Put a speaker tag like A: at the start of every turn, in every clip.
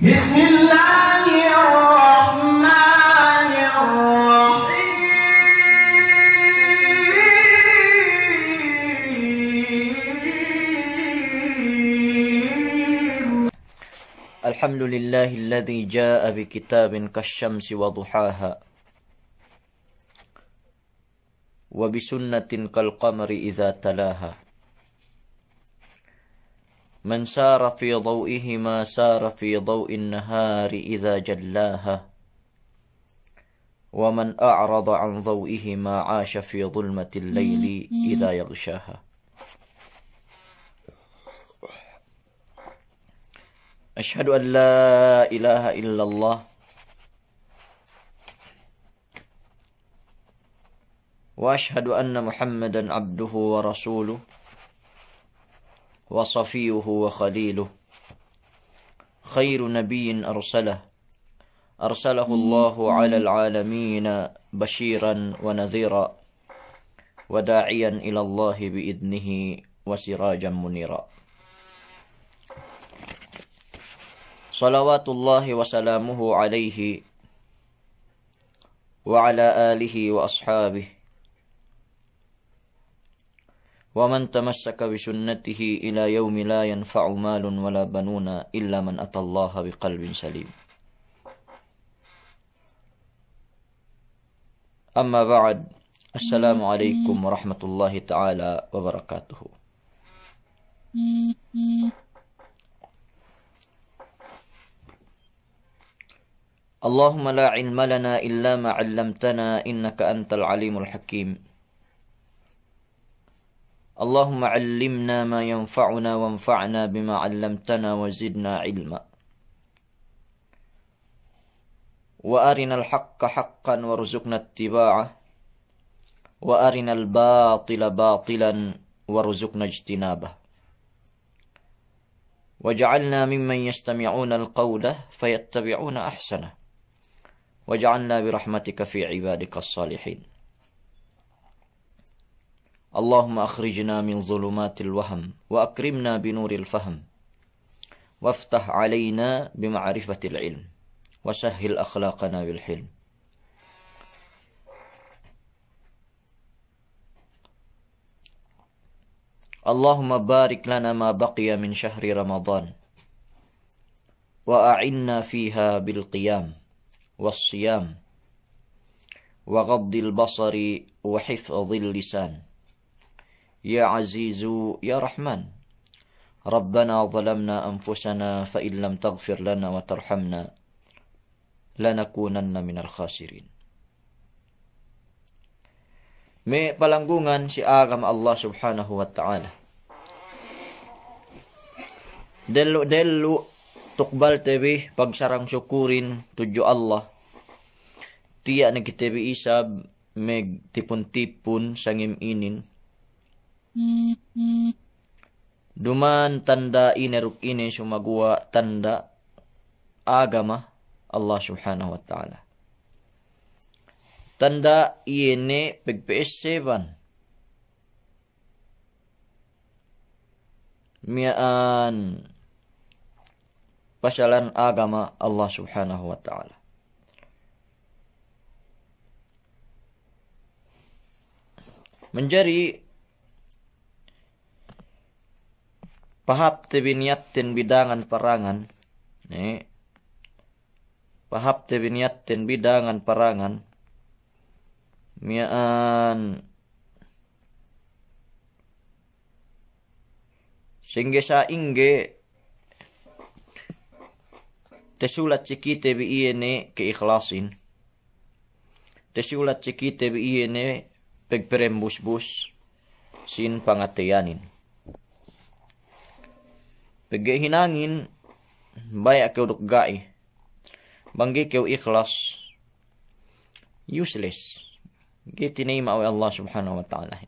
A: بسم الله الرحمن الرحيم
B: الحمد لله الذي جاء بكتاب كالشمس وضحاها وبسنة كالقمر إذا تلاها من سار في ضوئهما سار في ضوء النهار إذا جلاها ومن أعرض عن ضوئهما عاش في ظلمة الليل إذا يغشاها أشهد أن لا إله إلا الله وأشهد أن محمدا عبده ورسوله وصفيه وخليله خير نبي أرسله الله على العالمين بشيرا ونذيرا وداعيا إلى الله بإذنه وسراجا منيرا صلوات الله وسلامه عليه وعلى آله وأصحابه ومن تمسك بسنته إلى يوم لا ينفع مال ولا بنون إلا من أتى الله بقلب سليم أما بعد السلام عليكم ورحمة الله تعالى وبركاته اللهم لا علم لنا إلا ما علمتنا إنك أنت العليم الحكيم اللهم علمنا ما ينفعنا وانفعنا بما علمتنا وزدنا علما وأرنا الحق حقا وارزقنا اتباعه وأرنا الباطل باطلا وارزقنا اجتنابه وجعلنا ممن يستمعون القول فيتبعون أحسنه وجعلنا برحمتك في عبادك الصالحين اللهم أخرجنا من ظلمات الوهم وأكرمنا بنور الفهم وافتح علينا بمعرفة العلم وسهل أخلاقنا بالحلم اللهم بارك لنا ما بقي من شهر رمضان وأعنا فيها بالقيام والصيام وغض البصر وحفظ اللسان يا عزيز يا رحمن ربنا ظلمنا أنفسنا فإن لم تغفر لنا وترحمنا لنكونن من الخاسرين. May palanggungan si agam Allah subhanahu wa ta'ala. Delu tukbal tebi pagsarang syukurin tuju Allah. Tiya na kitebi isab meg tipun-tipun sangim inin. Duman tanda ineruk ini sumagua tanda agama Allah subhanahu wa ta'ala. Tanda ini pag-PS7 miaan pasyalan agama Allah subhanahu wa ta'ala. Menjadi pahap tebiniatin bidangan parangan. Pahap tebiniatin bidangan parangan. Miaan. Sehingga sa ingge. Tesulat cikite bi iene keikhlasin. Tesulat cikite bi iene pegperembus-bus. Sin pangatayanin. Paghinangin bayak kau duk gai banggi kau ikhlas useless gitinima wa Allah subhanahu wa ta'ala.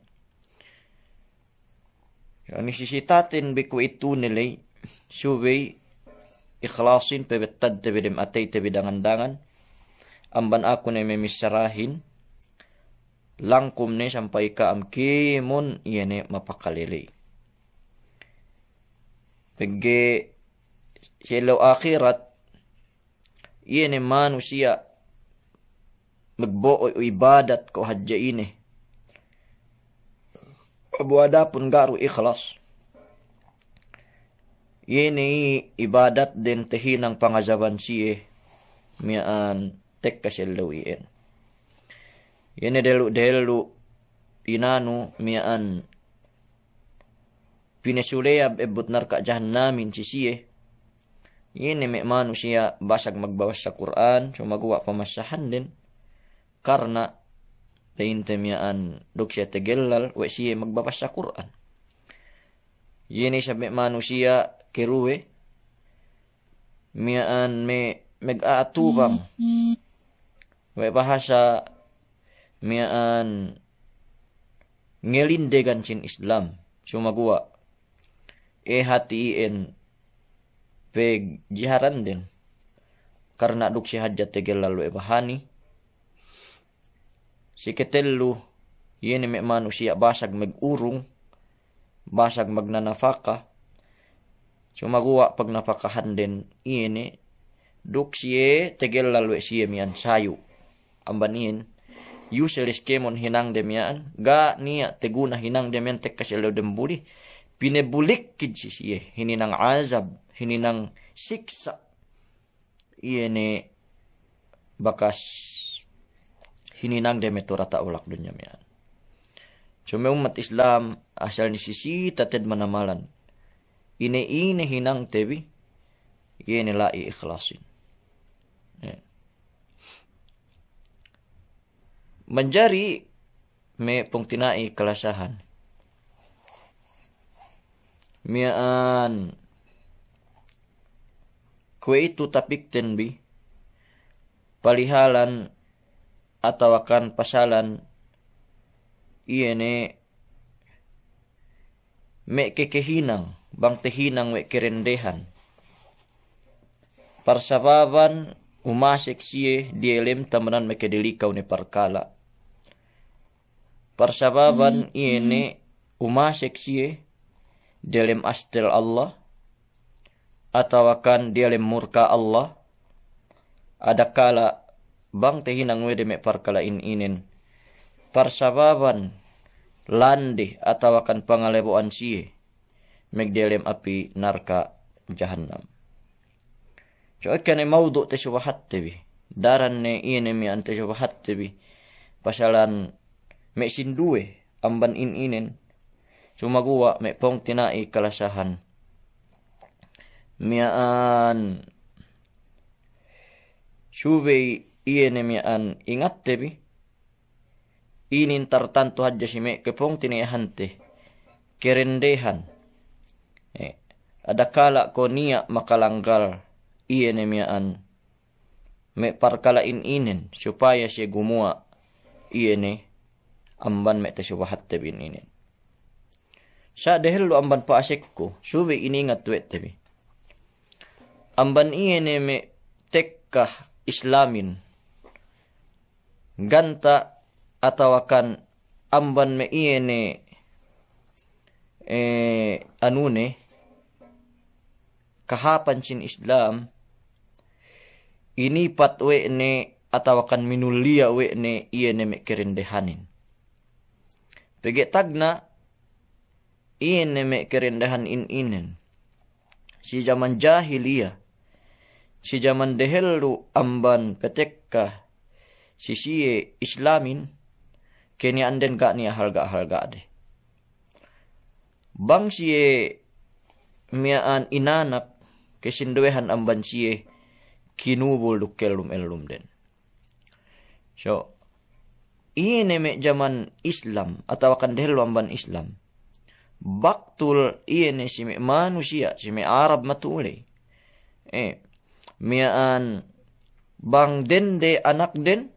B: Yani sisitatin biku itu nilai subay ikhlasin pebetad tebedem atay tebedangan-dangan amban ako na may misarahin langkum ni sampai ka amkimun iyane mapakalili. Pagge silaw akhirat Iyene manusia magbuo o ibadat ko hadya ini. Abuada pun garu ikhlas. Iyene ibadat din tehinang pangazaban siye mian tek kaselawien. Iyene delu inanu mian pinesuleyab ebut narka jahannamin si siye. Iyene me manusia basag magbawas sa Quran, so magawa pamasahan din. Karena paintemiaan doksya tegellal we siya magbabasa Quran. Yini sabi manusia kiruwe miaan me mag-aatubang we bahasa miaan ngelindegan sin Islam sumagawa hatiin peg jiharan din karena doksya hajat tegellal we bahani. Si ketelu, yun may manusia basag mag-urong, basag magnanafaka. Sumaguwa pag napakahan din, yun duk siye tegel lalwe siye miyan sayo. Ambanin, useless kemon hinang dem yan, ga niya teguna hinang dem yan tek kasalaw dem buli. Pinebulik kid siye, hininang azab, hininang siksa. Yun bakas hininang demetora taulak dunya miyan. So may umat Islam asal ni sisi tated manamalan. Ine hinang tebi. Yene lai ikhlasin. Manjari may pong tinai kalasahan. Miyaan kwe itu tapik tenbi palihalan atau akan pasalan iyene me kekehinang bang tehinang we kerendehan parsababan umasik siye dielem tamanan me kedelikaw ni parkala parsababan iyene umasik siye dielem astel Allah atau akan dielem murka Allah adakala bang tehinang wede me parkalain inin parsababan landi atau akan pangaleboan siye megdelem api narka jahannam. So ikan maudu te subahat tebi daran ne ine mi ante subahat tebi pasalan me sindue amban inin sumaguwa me pong tinai kalasahan miaan subay iyene mian ingat tebi inin tartanto hadya si me kepong tinihante kerendehan adakala ko niya makalanggal iyene mian me parkalain inin supaya siya gumua iyene amban me tesubahat tebi inin sa dahil lo amban paasik ko subi iningat tuwet tebi amban iyene me tekkah islamin ganta atau akan amban me iyene anune kahapan sin Islam inipat we ne atau akan minulia we ne iyene me kerendehanin pege tagna iyene me kerendahan inen si zaman jahiliyah si zaman dehelu amban petekka sisiye Islamin keni anden ka niya halga de bang siye miaan inanak kesinduehan amban siye kinubul dukelum elum den so ine me zaman Islam atau akan dehelu amban Islam baktul ine si me manusia si me Arab matulay miaan bang dende anak den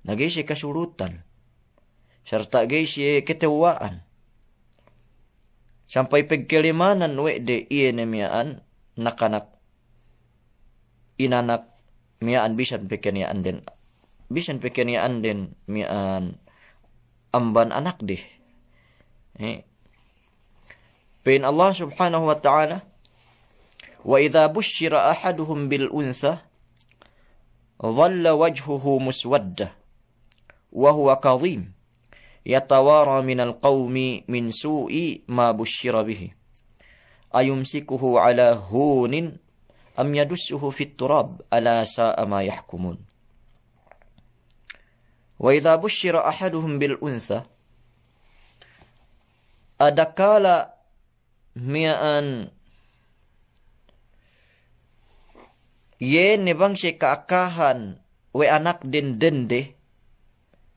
B: nagay si kasurutan serta gay si ketewaan sampai pagkalimanan we de iyene miaan nakanak inanak miaan bisan pekeniaan den miaan amban anak de Pain Allah subhanahu wa ta'ala Wa idza busyira ahaduhum bil untha dhalla wajhuhu muswaddah wa huwa kadhim yatawara minal qawmi min su'i ma busyira bihi ayumsikuhu ala hunin am yadussuhu fit turab ala sa'a ma yahkumun. Wa idza busyira ahaduhum bil untha, adakala mian yen bang si kaakahan we anak din dende,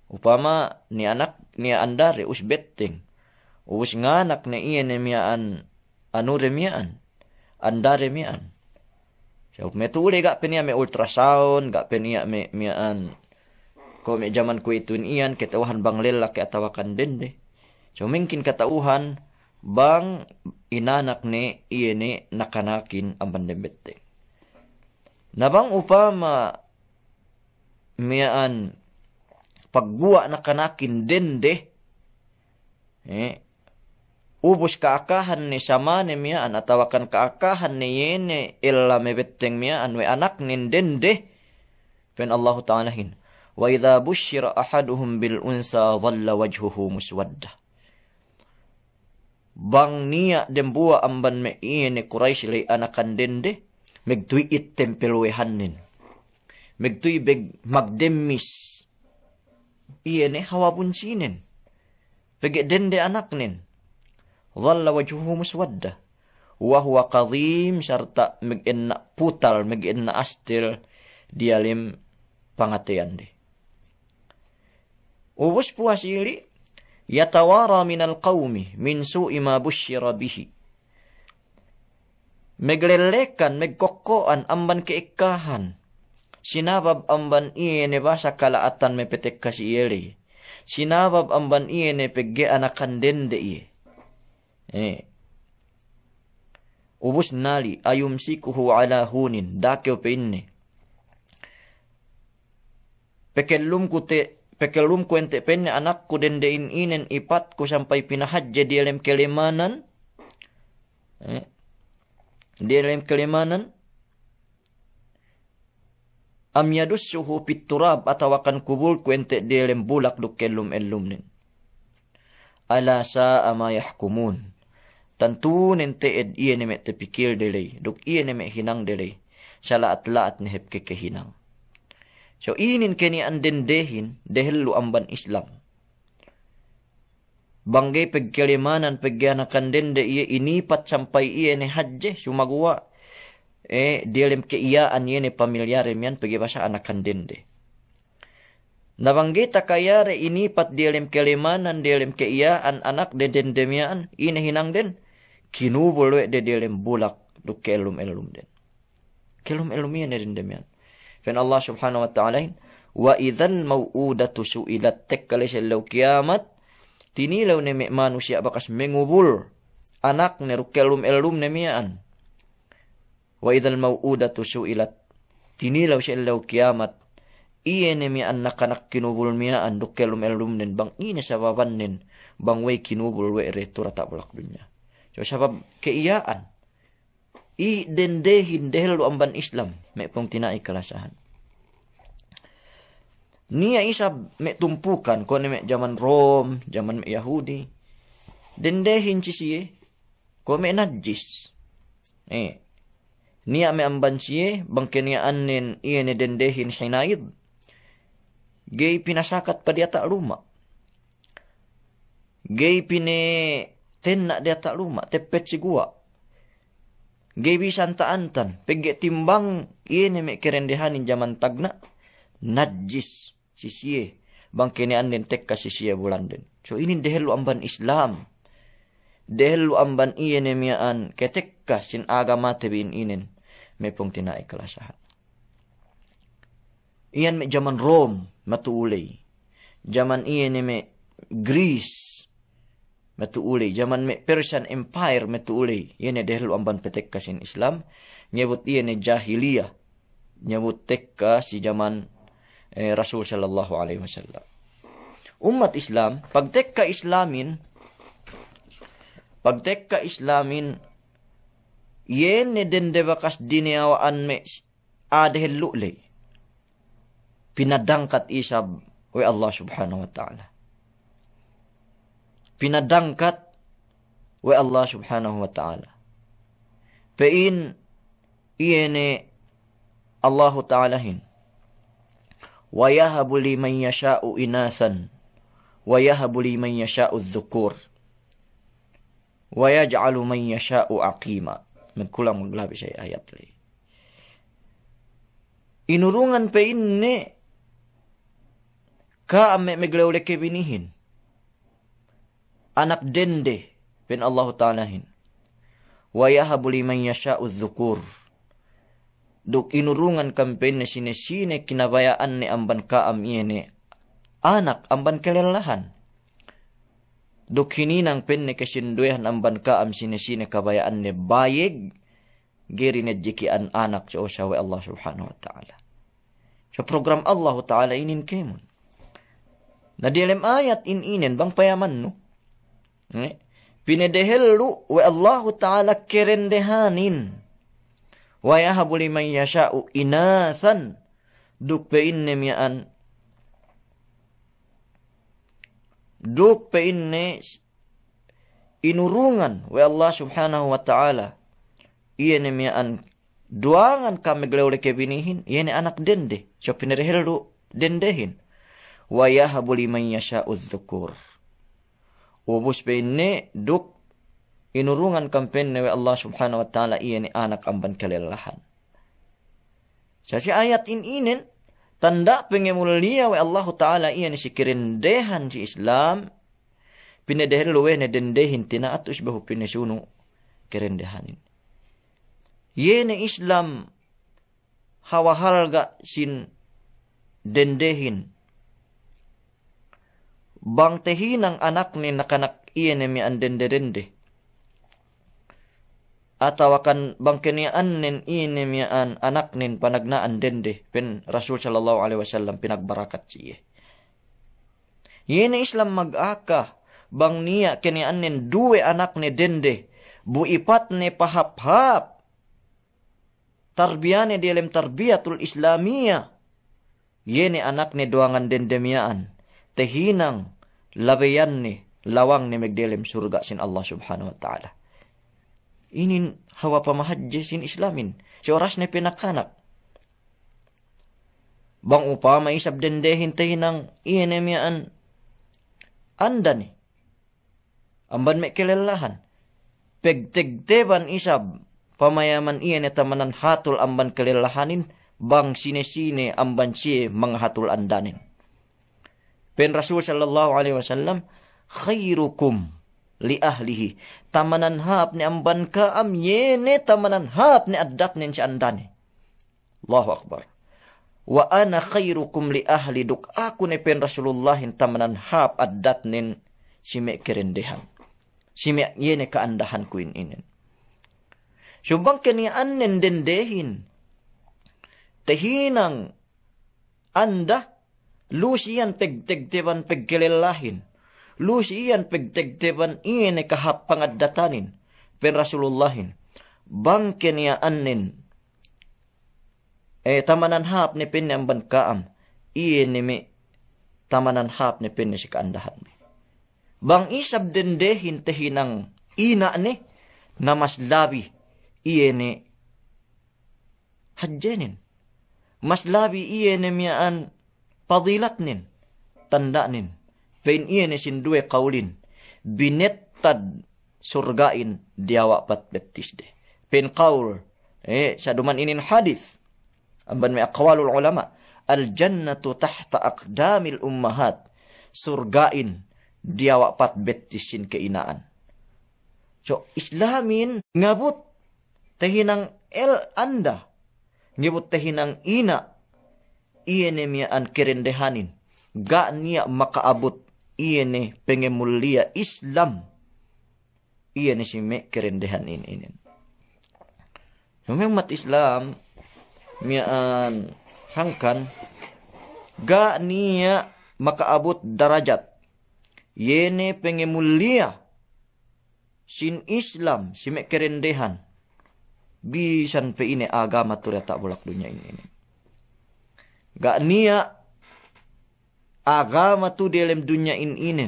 B: upama ni anak ni andare us betting us nganak na iyan mian anu remian andare mian. So metule gak penia me ultrasound, gak penia me mian ko me zaman ko itun iyan ketauhan bang lelaki atawakan dende. So mungkin katauhan bang inanak ni iyan nakanakin ang bandembetting. Nabang upama mian pagguwa na kanakin dende, ubos kaakahan ni samane mian atawakan kaakahan ni yene illa mebetteng mian we anak nin dende. Pen Allah Ta'ala hin, wa idza busyira ahaduhum bil unsa dhalla wajhuhu muswaddah. Bang niya dembuwa amban me yene Quraish lay anakan dende, megtui it tempelwehanin. Megtui beg magdemis. Iyene hawabun sinin. Pege dende anak nin. Dhalla wajhuhu muswadda. Wa huwa kadhim sarta meg-inna putal, meg-inna astil dialim pangatian di. Ubus puasili yatawara minal qawmi min su'i ma busyira bihi. Meglelekan, megkokoan amban keikahan. Sinabab amban iene basa kalaatan me petek kasi iyeli. Sinabab amban iene pegge anakan dende iye. Ubus nali ayumsikuhu ala hunin dakyo pinne. Pekelum ku ente penne anakku dendein inen ipat ku sampai pinahadja di dalam kelimanan. Di dalam kelimanan. Am yadussuhu pit turab atawakan kubul ku ente di dalam bulak duk kelum nin. Ala sa'a ma yahkumun. Tantu nente ed iye neme tepikil delay. Duk iye neme hinang delay. Salaat-laat nehep kekehinang. So inin keni andendehin dehelu amban Islam. Banggay pagkalimanan pagyanakan dende iye inipat sampai iye ne hadje sumagwa. Dialim keiyaan iye ne pamilyare miyan pagbasa anakan dende. Nabanggay takayare inipat dialim kalimanan dialim keiyaan anak de dende miyan ine hinang den. Kinubulwe de dialim bulak duk kelum den. Kelum yan dende miyan. Fen Allah subhanahu wa ta'ala wa idzal mau'udatu su'ilat tekkale selaw kiamat tinilaw ne manusia bakas mengubul anak ne rukelum ne mian. Wa idzal mau'udatu su'ilat tinilaw selaw kiamat iye ne mian nakanak kinubul mian rukelum nen bang ine sababan nen bang way kinubul we re turata bulak dunya. So sabab keiyaan I dendehin dehelu amban Islam me pong tinai kalasahan. Nia isab me tumpukan ko me zaman Rom, zaman me Yahudi. Dendehin siye ko me najis. Nia me amban siye bangkenia annen iye ne dendehin sinaid. Gay pinasakat pa diata luma. Gay pine tenna diata luma tepet sigua. Gabi santa-antan, pege timbang iye me kerendehanin zaman tagna, najis sisiye, bang kenian den tekka sisiye bulan den. So ini dehelu amban Islam, dehelu amban iye ne miaan ketekka sin agama tebin inen, me pong tinai kelasahan. Iyan me zaman Rome matuulay, zaman iye ne me Greece, matuuli zaman me Persian Empire matuuli yene dehelu amban petek kasin Islam nyebut yene jahiliyah nyebut tekka si zaman Rasul sallallahu alaihi wasallam. Umat Islam pagtekka Islamin yene dende bakas diniawaan me adehel lu'lay. Pinadangkat isab wa Allah subhanahu wa ta'ala. Pinadangkat wa Allah subhanahu wa ta'ala. Pain yene Allah ta'alahin. Wa yahabu liman yasha'u inasan. Wa yahabu liman yasha'u dhukur. Wa yaj'alu man yasha'u aqima. Magkulang maglabi sa ayat li. Inurungan pa inni ka ame meglawle kebinihin. Anak dende pen Allah Ta'alahin. Wa yahabu liman yasha'u dhukur. Duk inurungan kampen na sinesine kinabayaan ni amban ka amyene. Anak amban kelelahan. Duk hininang penne kesinduyan amban ka am sinesine kabayaan ni bayeg. Giri na jikian anak sa osawa Allah subhanahu wa ta'ala. Sa program Allah ta'ala inin kemon. Na dilem ayat inin bang payaman no. Pinedehelu wa Allah ta'ala kerendehanin. Wa yahabu liman yasha'u inathan. Duk peinne miyaan. Duk peinne inurungan wa Allah subhanahu wa ta'ala. Iyan miyaan duangan kami glawle kebinihin. Iyan anak dende. So pinedehelu dendehin. Wa yahabu liman yasha'u dhukur. Ubus peinne duk inurungan kampen wa Allah subhanahu wa ta'ala iya ni anak amban kelelahan. Sa si ayat inin tanda pengemulia wa Allah ta'ala iya ni si kirendehan si Islam pinedehel luwe ne dendehin tinaatus bahu pinesunu kirendehanin. Ye ni Islam hawahalga sin dendehin bang tehinang anak ni nakanak iya ni mi andende-dende. Atau akan bangkenian nin ini mian anak nin panagnaan dende. Pen Rasul sallallahu alaihi wasallam pinagbarakat siya. Yene Islam mag-aka bang niya kenian nin duwe anak ni dende. Buipat ni pahap-hap. Tarbiyane di alam tarbiyatul Islamiyah. Yene anak ni duangan dende mian. Tehinang labayan ni lawang ni megdelem surga sin Allah subhanahu wa ta'ala. Inin hawa pamahadje sin Islamin. Si oras na pinakanak. Bang upama isab dendehin tehinang inemyaan anda ni. Amban me kelelahan. Pegtegdeban isab pamayaman iyan tamanan hatul amban kelelahanin bang sine-sine amban siye mga hatul andanin. Pen Rasul sallallahu alaihi wasallam khairukum li ahlihi. Tamanan hap ni amban ka am yene tamanan hap ni addat nin si andani. Allahu Akbar. Wa ana khairukum li ahli duk aku ni pen Rasulullahin tamanan hap addat nin si me kerendehan. Si me yene kaandahan ko inin. Subang kanian nin dendehin. Tehinang anda lusiyan pegtegdeban pegkelelahin. Lusiyan pegtegdeban iyan kahap pangaddatanin. Pen Rasulullahin. Bang keniyaan nin. Tamanan hap ni pinyamban kaam. Iyan ni mi. Tamanan hap ni pinya si kaandahan mi. Bang isab dendehin tehinang ina ni. Na mas labi. Iyan ni. Hadjenin. Mas labi iyan ni miyaan. Padilat nin. Tanda nin. Pain iyan sinduwe kaulin. Binettad surgain diawa pat betisde. Pain kaul. Sa duman inin hadith. Amban may akwalul ulama. Al-jannatu tahta aqdamil ummahat. Surgain diawa pat betisin keinaan. So, Islamin ngabut tehinang anda. Ngabut tehinang ina. Iyan miyaan kerendehanin. Ga niya makaabot. Iyan pengemulia Islam. Iyan si me kerendehan inin. Yung mat Islam. Miyaan hangkan. Ga niya makaabot darajat. Yene pengemulia. Sin Islam. Si me kerendehan. bisan pe ini agama tu tak bulak dunia ini. Gak niya agama tu dalam dunia ini.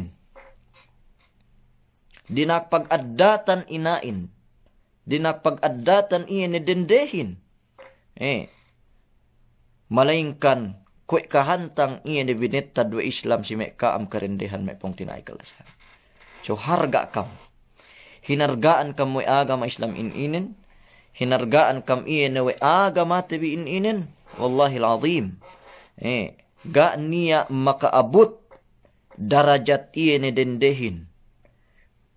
B: Dinak pag-addatan inain. Dinak pag-addatan ini dendehin. Malaingkan kue kahantang ini bineta dua Islam si meka am kerendehan mepong tinai kelasan. So harga kam. Hinargaan kam we agama Islam inin. Hinargaan kam ini we agama tebi inin. Wallahi azim. Ga niya makaabot darajat ini dendehin.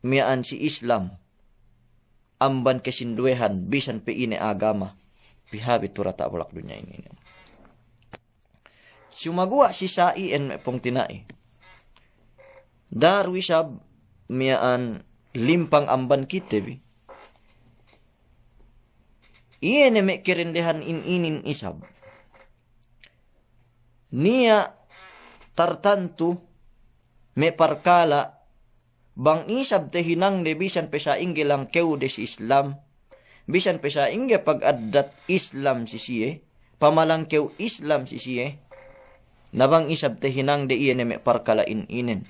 B: Miaan si Islam. Amban kesinduehan bisan pe ini agama. Pihabi turata bulak dunia ini. Sumagua si saien mepong tinai. Darwisab miaan limpang amban kitebi. Iene me kerendehan inin isab. Nia tartantu me parkala bang isab tehinang de bisan pesa inggelang keu des Islam. Bisan pesa ingge pag-addat Islam si siye. Pamalang keu Islam si siye. Nabang isab tehinang de iene me parkala inin.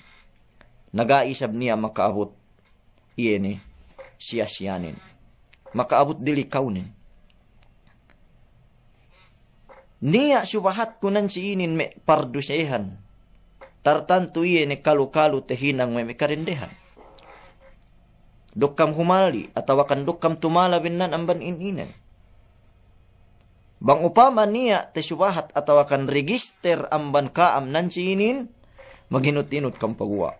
B: Nagaisab niya makaabot. Iene siya-siyanin. Makaabot dili kaunin. Niya subahat kunan si inin me pardusehan. Tartantu iene kalu-kalu tehinang me karendehan. Dokam humali atau akan dokam tumala binan amban inen. Bang upama niya te subahat atau akan register amban kaam nan si inin. Maginut-inut kam pagwa.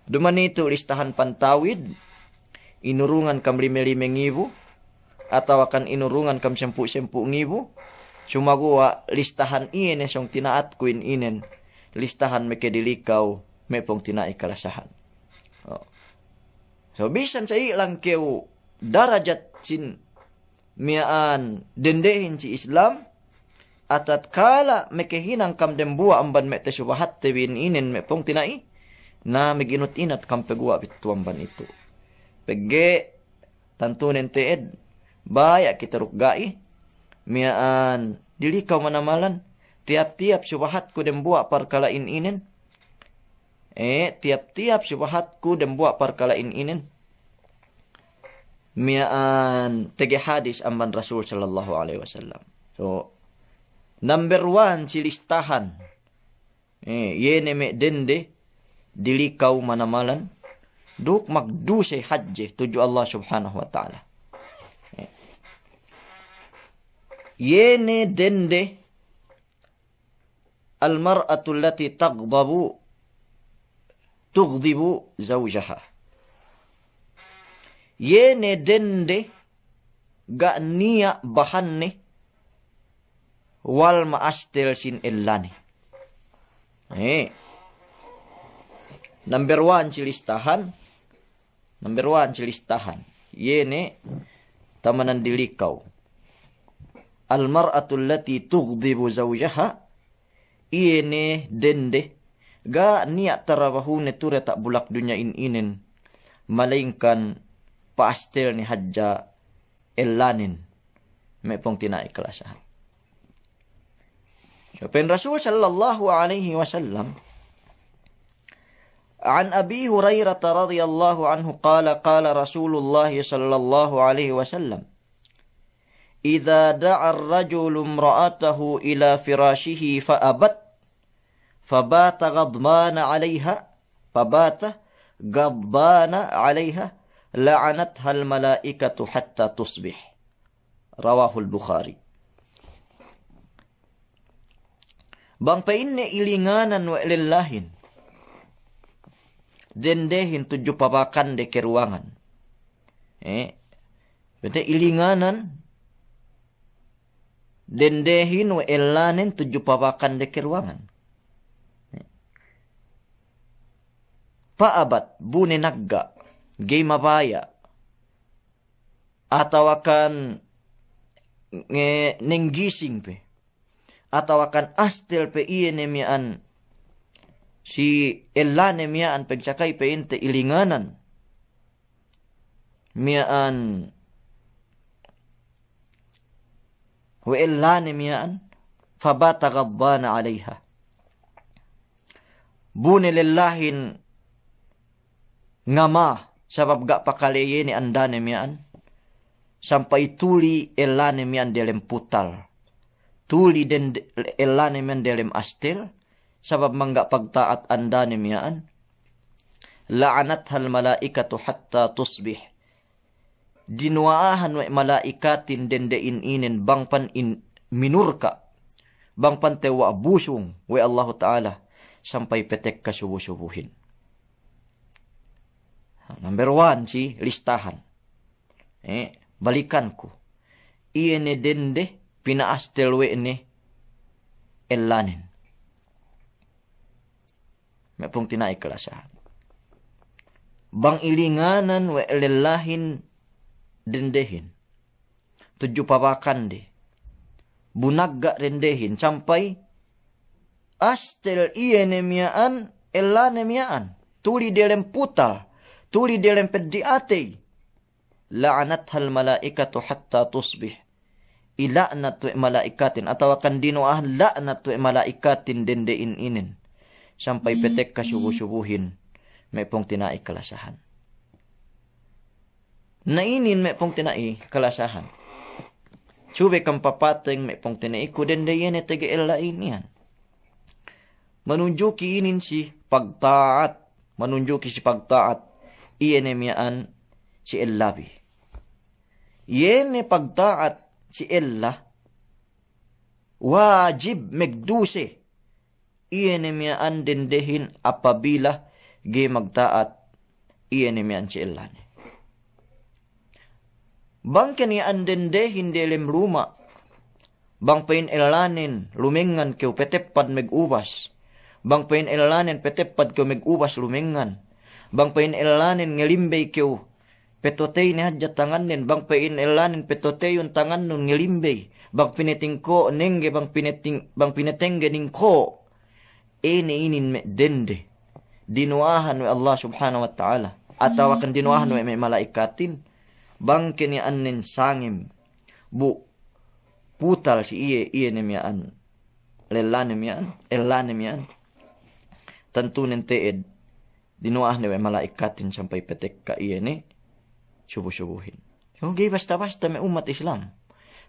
B: Duman itu listahan pantawid. Inurungan kam 5,000 atau akan inurungan kam 10,000 Sumagua listahan iene siyang tinaat kuin inen. Listahan me kedilikaw me pong tinai kalasahan. So bisan sa ilang keu darajat sin miaan dendehin si Islam. Atat kala me kehinang kam dembua amban me te subahat te win inen me pong tinai. Na meginut-inat kam pegua bitu amban itu. Pege tantunen teed. Baya kita rukgai. Miaan dilikaw manamalan. Tiap-tiap subahat ko dembua parkalain inen. Tiap-tiap subahat ko dembua parkalain inen. Miaan tege hadis amban Rasul sallallahu alaihi wasallam. So number 1 si listahan. Yene me dende dilikaw manamalan. Duk magduse haji tuju Allah subhanahu wa ta'ala. Yene dende al-mar'atu allati tughdibu zawjaha. Yene dende ga niya bahanne wal maastel sin illani. Number 1 silistahan. Number 1 silistahan. Yene tamanan dilikaw. Al-mar'atu allati tughdibu zawjaha. Iene dende ga niya tarabahune ture tak bulak dunya inin. Malaingkan paastel ni hadja elanin. May pong tinaiklasahan. So, pen Rasul sallallahu alaihi wasallam عن أبي هريرة رضي الله عنه قال قال رسول الله صلى الله عليه وسلم إذا دعا الرجل امرأته إلى فراشه فأبت فبات غضبان عليها لعنتها الملائكة حتى تصبح رواه البخاري. Bang pa inne ilinganan wa lillahin. Dendehin 7 papakan de keruangan. Berarti ilinganan. Dendehin wa elanin 7 papakan de keruangan. Paabat, bune nagga, gay mabaya. Atau akan nenggising pe. Atau akan astel pe iene mian si elane mian pagsakay pe inte ilinganan mian wa illani miyaan fabata ghadbana alaiha. Bune lillahin ngama sabab gak pakalaye ni andane miyaan sampai tuli illani miyaan delem putal. Tuli den illani miyaan delem astil sabab mangga pagtaat andane miyaan. La'anathal malaikatu hatta tusbih. Dinuaahan wa malaikatin dendein inin bangpan in minurka. Bangpan tewa busung wa Allah Ta'ala sampai petek kasubuh-subuhin. Number 1 si listahan. Balikan ko. Iene dende pinaastel we ne elanin. May pong tinaiklasahan. Bang ilinganan wa lelahin dendehin. Tujuh papakan de. Bunagga rendehin sampai astel ienemiyaan elanemiyaan. Tuli delem putal. Tuli delem peddiatei. La'anathal malaikatu hatta tusbih. Ila'nat wa malaikatin. Atau akan dinoah la'nat wa malaikatin dendein inin. Sampai petek kasubuh-subuhin. May pong tinai kalasahan. Nainin may pong tinai kalasahan. Sube kang papateng may pong tinai ko dendeyen e tege elain yan. Manunjuki inin si pagtaat. Manunjuki si pagtaat. Iyan miyaan si Ellabi. Yene pagtaat si Ella. Wajib megduse. Iyan miyaan dendehin apabila gi magtaat. Iyan miyaan si Ella. Bang kanian dendehin delem luma. Bang pain elanin lumengan keu petepad megubas. Bang pain elanin petepad keu megubas lumengan. Bang pain elanin ngelimbay keu petotey ni hadjat tanganin. Bang pain elanin petotey yung tangan nun ngelimbay. Bang pineting ko nenge bang pinetengge ning ko. Inin me dende. Dinuahan wa Allah subhanahu wa ta'ala. Ataw akan dinuahan wa may malaikatin. Bang kinian nin sangim. Bu putal si iye nemiyaan. Ellanemiyaan. Tentu nenteed. Dinuah na malaikatin sampai petek ka iye ni subuh-subuhin. So gay basta-basta may umat Islam.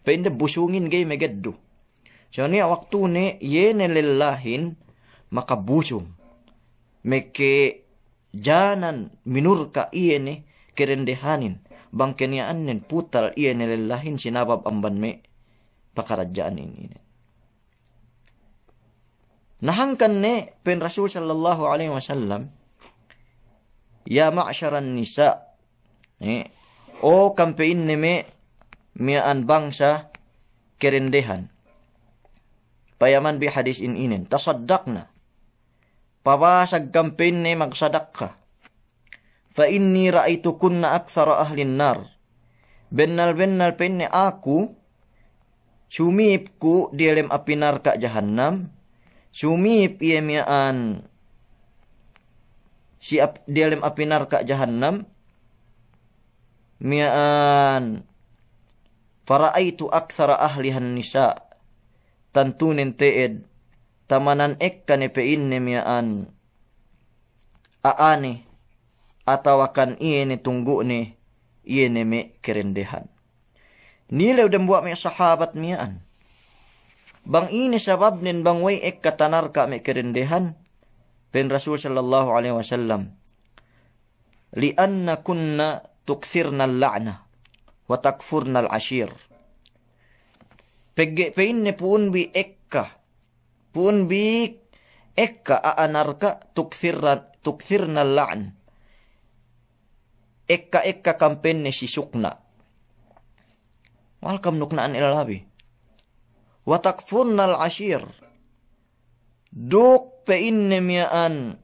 B: Painde busungin gay megeddo. So niya waktu ni yene lillahin makabusung. Meke janan minurka iye ni kerendehanin. Bang keniaan nin putal iye ni lillahin sinabab amban me pakaradyaan ini. Nahangkan ni pen Rasul sallallahu alaihi wasallam. Ya ma'syaran nisa. O kampein ni me miaan bangsa kerendehan. Payaman bi hadis inin. Tasaddaqna. Pabasag kampein ni magsadak ka. Fa inni ra'aytukunna aktsara ahlin nar. Bennal pen ni aku sumip ku dilem api neraka jahannam. Sumip iya miaan si dilem api neraka jahannam. Miaan faraitu aktsara ahlihan nisa. Tantunin teed tamanan ekka ni pein ni miaan aani atawakan iye ni tunggu ni iye ni me kerendehan. Nilaw dan buat may sahabat miyaan. Bang ini sabab nin bang way ek katanar ka may kerendehan. Pen Rasul sallallahu alaihi wasallam. Lianna kunna tukthirna al-la'na wa takfurna al-ashir. Pein ni puun bi ekka. Puun bi ekka aanar ka tukthirna al-la'n. Ekka kampen ni si sukna. Walkam nuknaan ilalabi. Watakfurnal ashir. Duk pa inne miyaan.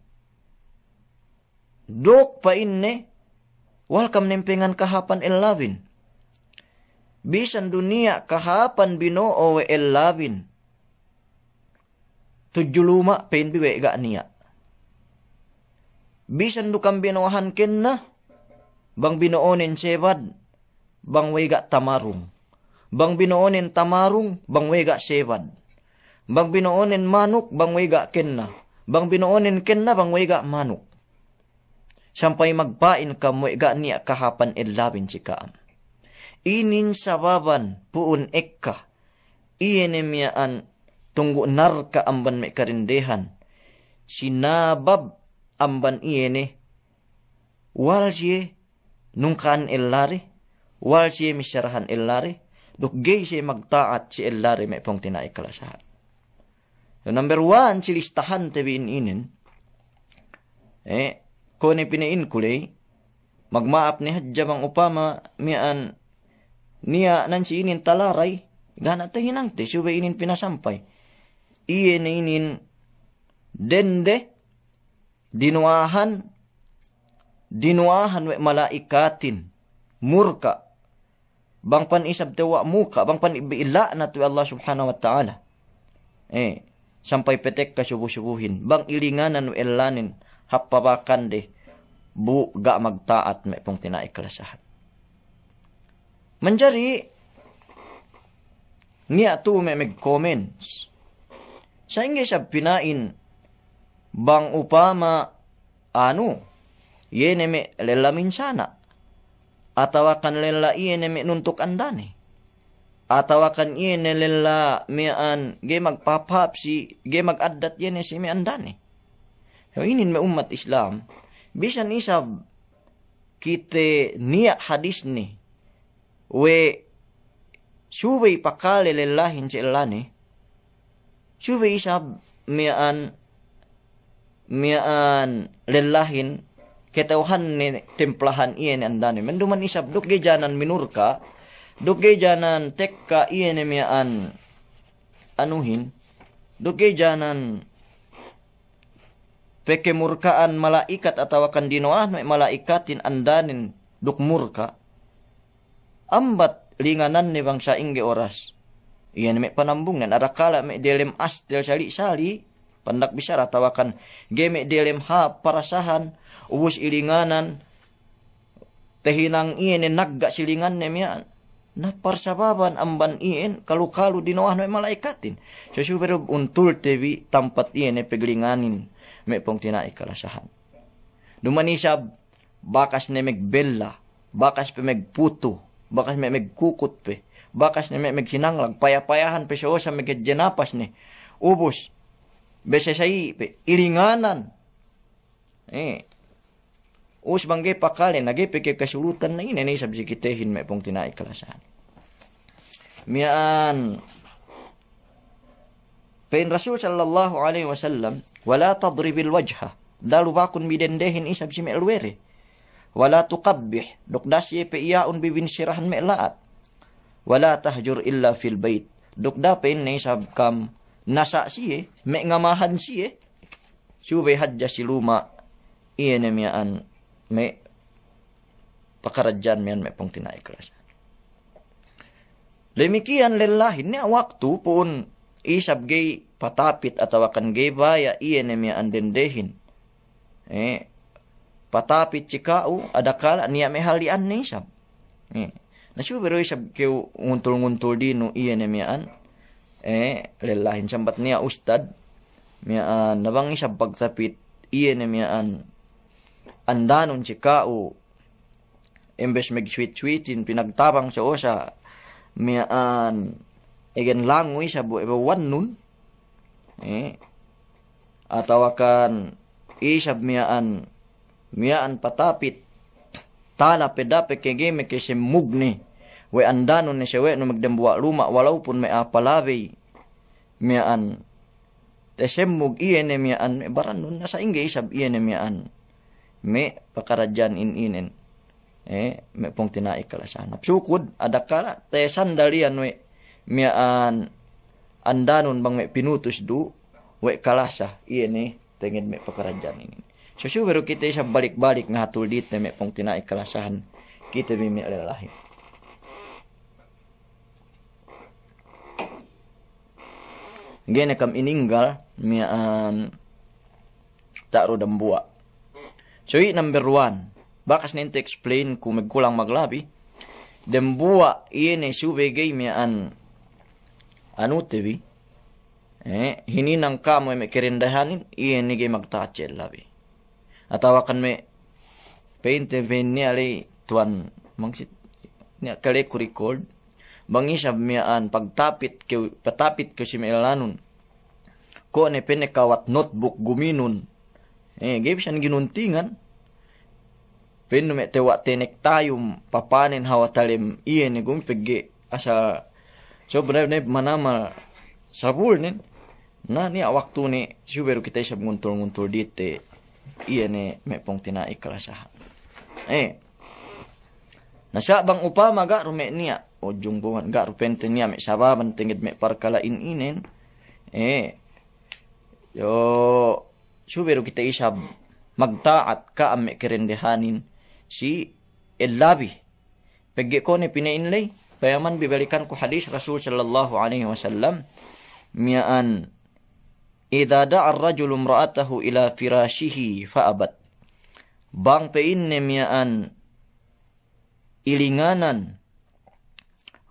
B: Duk pa inne. Walkam nempengan kahapan ilabin. Bisan dunia kahapan binoo we ilabin. Tujuluma pain biwe ga niya. Bisan dukam binohan ken na. Bang binoonin sebad, bang wega tamarong. bang binoonin tamarong, bang wega sebad. Bang binoonin manok, bang wega kenna. Bang binoonin kenna, bang wega manok. Sampay magpain ka wega niya kahapan ilabin si kaam. Inin sababan puun ekka. Iyenemyaan tunggu narka amban may karindehan. Sinabab amban iyene. Wal siye nungkaan illari. Wal siye misyarahan illari. Dukgay siye magtaat si illari may pong tinaikalasahan. So, number 1, si listahan tabiin inin. Kung pinain kulay, magmaap ni hadjabang upama mian niya nansi inin talaray. Gana tahinang te, subay inin pinasampay. Iye na inin dende, dinuahan we malaikatin, murka, bang panisab tewa muka, bang panibiila na tuwi Allah subhanahu wa ta'ala. Sampay petek ka subuh-subuhin, bang ilinganan we elanin, hapabakan de, ga magtaat may pong tinaikalasahan. Manjari, niya tu may comments. Sa ingi siya pinain, bang upama, yene me lelamin sana. Atawakan lela yene me nuntuk andane. Atawakan yene lela mian, ge magpapapsi, ge magadat yene si me andane. So, inin me umat Islam, bisan isab, kite niya hadis ni, we, subay pakale lelahin si elane, subay isab mian lelahin ketauhan ni templahan iyan andani. Menduman isab duk gejanan minurka, duk gejanan tekka iyan mian anuhin, duk gejanan pekemurkaan malaikat atawakan dinoah no malaikatin andanin duk murka. Ambat linganan ni bangsa ingge oras. Iyan may panambung nan arakala may delem astel sali-sali pandak bisa ratawakan game delem ha parasahan ubus ilinganan tehinang iyan nagga silingan nemian na parsababan amban iyan kalu-kalu dinoah no malaikatin. So subero untul tevi tampat iyan peglinganin may pong tinaikalasahan. Dumanisab bakas ne megbella, bakas pe megputo, bakas may megkukot pe, bakas ni may megsinanglag, payapayahan pe siya sa megedjenapas ni, ubos, bese say pe, ilinganan, usbangge pakale, nagipe kay kasulutan na ini, sabsi kitehin may pong tinaikalasahan. Miyaan, pain Rasul sallallahu alaihi wasallam, wala tadribil wajha, dalu bakun midendehin isab si me'elwere, wala tuqabbih, dukdas ye pe iyaun bibin sirahan me'laat, wala tahjur illa fil bait, dukda pe ni isab kam nasa siye, me'ngamahan siye, subay hadja siluma, iyan miyaan, me pakaradyan miyan me pong tinaikalasan. Lemikian lelahin niya waktu pun isab gay patapit atawakan gay baya iyan miyaan dendehin. Patapit cikau adakala niya may halian ni isab. Nasubero isab kiyo nguntul-nguntul dino iyan miyaan. Lelahin sambat niya ustad. Miyaan nabang isab pagtapit iyan miyaan. Andanon cikau. Imbes mag-sweet-sweetin pinagtabang siya o sa miyaan igen langoy sa buwan nun. Atawakan isab miyaan patapit tala pedape kegeme kese mugni we andanon ni siya we no magdambuwa luma walaw pun may apalaway miyaan tesemug iyan miyaan may baran nun nasa inge isab iyan miyaan may pakaradyan inin may pong tinaikalasan. Sukod, adakala, te sandalian we, miyaan, andanon bang may pinutos du, we kalasa, iyan tingin may pakaradyan ini. So, siguro kita isa balik-balik nga hatul dito may pong tinaikalasahan, kita may alalahin. Gana kam ininggal, miyaan, taro dambuwa. So, number 1, bakas ninte explain kung magkulang maglabi, Dembua iene sube gay mian anu tebi. Hininang ka mo may kirindahanin, iene gay magtaat siya labi. Atawakan me painte niya alay tuan mangsit niya kale ko record. Bangi siya mian patapit ko si Melanon. Ko ne penekawat notebook guminun. Gay siya ginuntingan. Peno me tewa tenek tayong papanin hawatalim iyan gumpigi asa sobra ne manama sabul nin na niya waktu ni subero kita isab nguntul dite iyan me pong tinai kalasahan. Nasya bang upama ga rume niya o jungbuhan ga rupente niya me sababan tingid me parkalain inen yo subero kita isab magtaat ka ame kirendehanin si Elabi. Paggi ko ni pinainlay, payaman bibalikan ko hadis Rasul sallallahu alaihi wasallam, miyaan, idha da'a ar-rajulu imra'atahu ila firashihi fa'abat. Bang painne miyaan, ilinganan,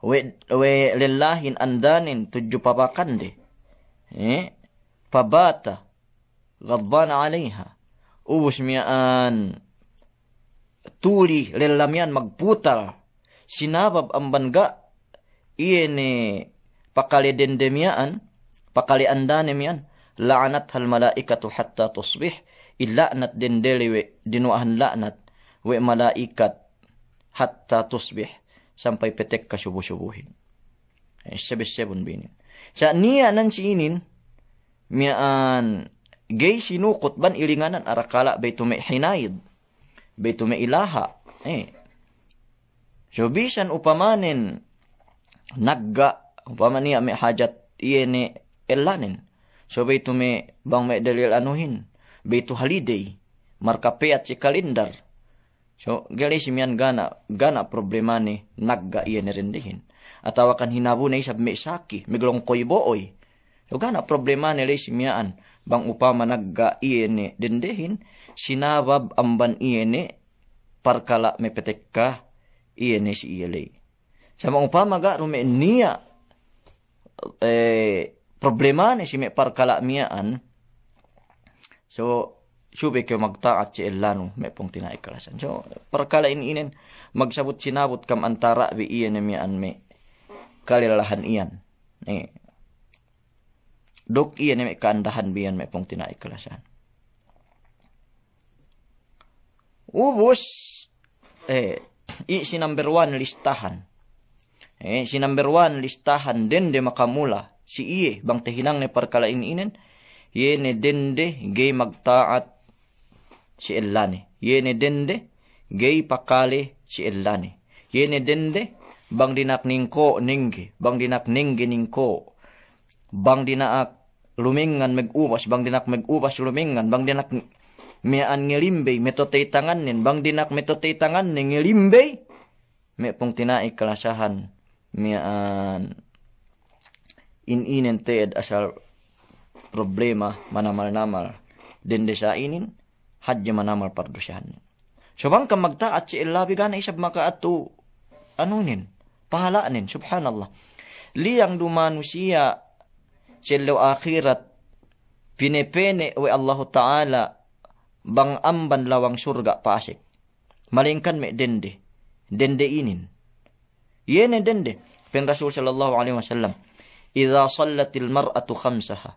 B: we lillahin andanin, tudyo papakande, pabata, ghadbana alaiha, ubus miyaan, tuli lelamian magputal sinabab ang bangga iene pakali dendemian pakali andanemian la'anat hal malaikatu hatta tusbih ila'nat dendeliwe dinuahan la'nat we malaikat hatta tusbih sampai petek ka subuh-subuhin. 7 binin sa niya nan siinin mian gay sinukot ban ilinganan arakala bay tume hinayid beto may ilaha. So bisan upamanin nagga upamaniya may hajat iene elanin. So beto may bang may dalil anuhin. Beto holiday. Markape at si kalendar. So gali si miyan gana problema ni nagga iene rindihin. Atawakan hinabu na isab may saki. Miglong koy booy. So gana problema ni si miyaan. Bang upama nagga iene dindihin, sinabab amban iene, parkala may petek ka, iene si iyalay. Sa mga upama ga, rume niya, problema ni si may parkala miyaan, so, subi kayo magtaat si Elano, may pong tinaikalasan. So, parkala inin, magsabot sinabot kam antara, bi iene miyaan may kalilalahan iyan. Dok iyan may kaandahan biyan may pong tinaikalasan. Ubus, si number 1 listahan. Si number 1 listahan, dende makamula, si iye, bang tehinang ni parkalain inen, yene dende, gay magtaat si Elane. Yene dende, gay pakali si Elane. Yene dende, bang dinak ningko ninggi, bang dinak ninggi ningko, bang dinak lumingan mag-ubas, bang dinak mag-ubas lumingan, bang dinak mian ngelimbay, metotay tanganin, bang dinak metotay tanganin ngelimbay, may pong tinai kalasahan, mian inin teed asal problema manamal-namal, dende sa inin, hadya manamal pardusyahan. So bang ka magtaat si Elabi gana isab makaatu, anunin, pahalaanin, subhanallah. Liyang dumanu siya, silaw akhirat, pinepene we Allah Ta'ala, bang amban lawang surga pasik. Malingkan me dende inin. Yene dende. Pen Rasul sallallahu alaihi wasallam, idha sallatil mar'atu khamsaha,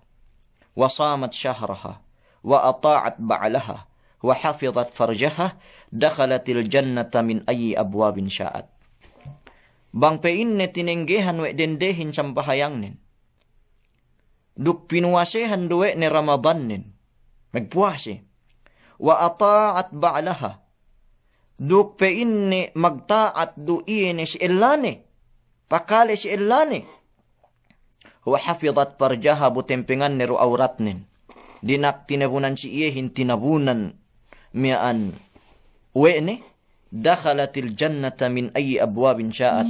B: wa samat syahraha, wa ata'at ba'laha, wa hafizat farjaha, dakhalatil jannata min ayyi abwabin sya'at. Bang peinne tinenggehan we dendehin sampahayang nin. Duk pinuwasehan duwe ni Ramadan nin. Magpuwase. Wa ata'at ba'laha. Duk peinne magtaat duine si Elane. Pakale si Elane. Wa hafizat farjaha butempingan ni ruawrat nin. Dinak tinabunan si iyehin tinabunan miyaan. Uwe ni. Dakhalatil jannata min ayyi abwabin sya'at.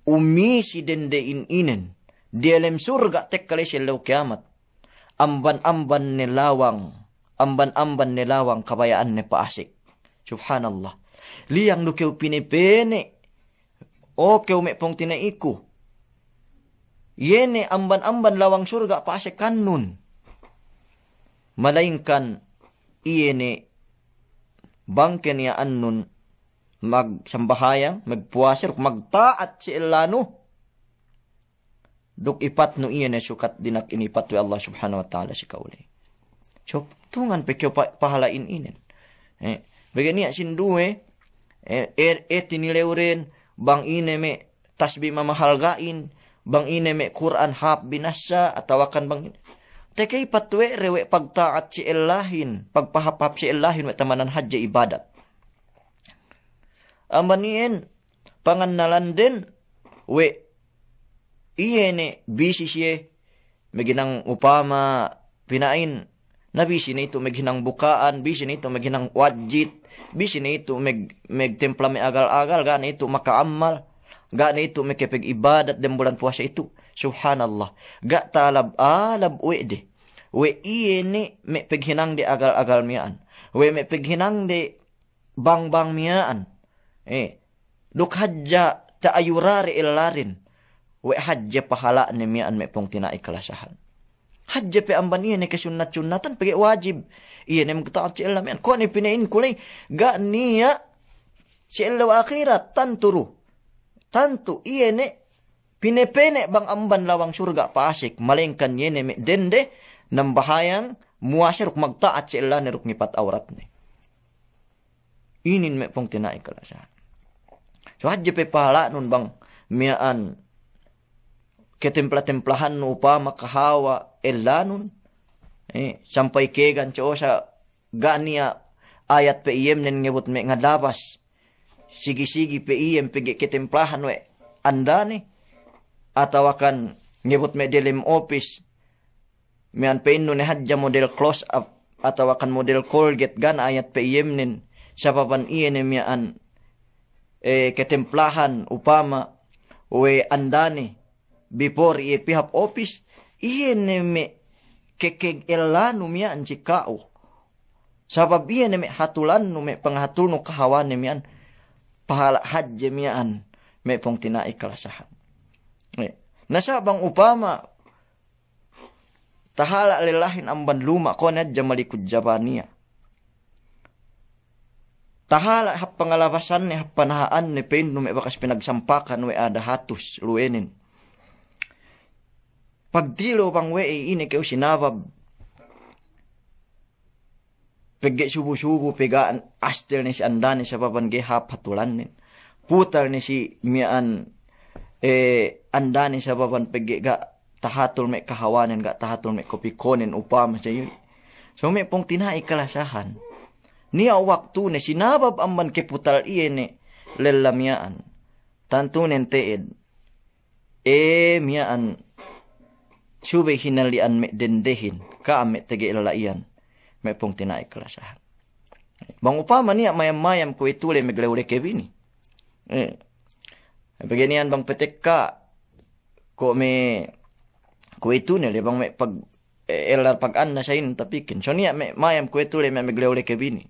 B: Umisi dendein inen. Di alam surga tekkali silaw kiamat. Amban-amban nilawang kabayaan ni paasik. Subhanallah. Liyang lukiw pinipene. Oke ume pong tinaiku. Yene amban-amban lawang surga paase kanun. Malaingkan iyene bangken ya annun magsambahayang, magpuasir, magtaat si ilano. Duk ipat no iyene sukat dinak inipat wa Allah subhanahu wa ta'ala si kauli. So, tungan pe kyo pahalain inen. Bagani sinduwe, tinileuren, bang ine me tasbih mamahalgain, bang ine me Quran hap binasa, atawakan bang ine. Tekay patwe rewe pagtaat si Allahin, pagpahap-hap si Allahin, we tamanan hadya ibadat. Amanien, pangannalan din, we iyene bisi siya, maginang upama, pinain, na bisi na ito maghinang bukaan, bisi na ito maghinang wajit, bisi na ito magtempla may agal-agal, gana ito makaamal, gana ito may kipig ibadat, dem bulan puasa ito. Subhanallah. Ga talab uwe we iyene may pighinang di agal-agal miyaan. We may pighinang di bang-bang miyaan. Duk hadja taayurari ilarin. We hadja pahala ni miyaan may pong tinaikalasahan. Hadja pe amban iyan kasunat-sunatan pagi wajib. Iyan ay magtaat si Allah. Kung ano pinain kulay, ga niya si Allah akhirat, tanturu. Tantu, iyan ay pinepene bang amban lawang surga paasik. Malingkan iyan ay dende, ng bahayang muasir magtaat si Allah niruk nipat aurat ni. Inin may pong tinaikalasahan. So hadja pe pahala nun bang miyaan ketempla-templahan no upama kahawa elanun. Sampai kegan cho sa gania ayat pe iem nen ngebut me ngadabas. Sigi-sigi pe iem pege ketemplahan we andani. Atawakan ngebut me delim office. Mian pe inu ne hadja model close up. Atawakan model Colgate gan ayat pe iem nen. Sababan iye ne mian ketemplahan upama we andani. Before iye pihap office, iye neme kekeg elanu miyan si kao. Sabab iye neme hatulan no me panghatul no kahawan miyan pahala hadje miyan me pong tinaikalasahan. Nasabang upama tahala lillahin amban luma konad jamalikud jabaniya. Tahala hap pangalabasan ni hap panahaan ni pain no me bakas pinagsampakan we ada hatus luenin. Pagdilo bang we ini kayo sinabab. Pagge subu-subu pegaan astel ni si andani sa babangge hapatulan nin. Putal ni si mian andani sa baban pagge ga tahatul me kahawanan ga tahatul me kopikonin upama sa yun. So may pong tinaikalasahan. Niya waktu ni sinabab amban ke putal iye ni lelamyaan. Tantunen teed. Miyaan subay hinalian me dendehin, kaame tagi ilalaian, may pong tinaikalasahan. Bang upama niya mayam-mayam ko itulay maglawle kebini. Baganian bang petek ka, ko ito nila, bang may pag, elar pag-an na siya tapikin. So niya mayam ko itulay may maglawle kebini.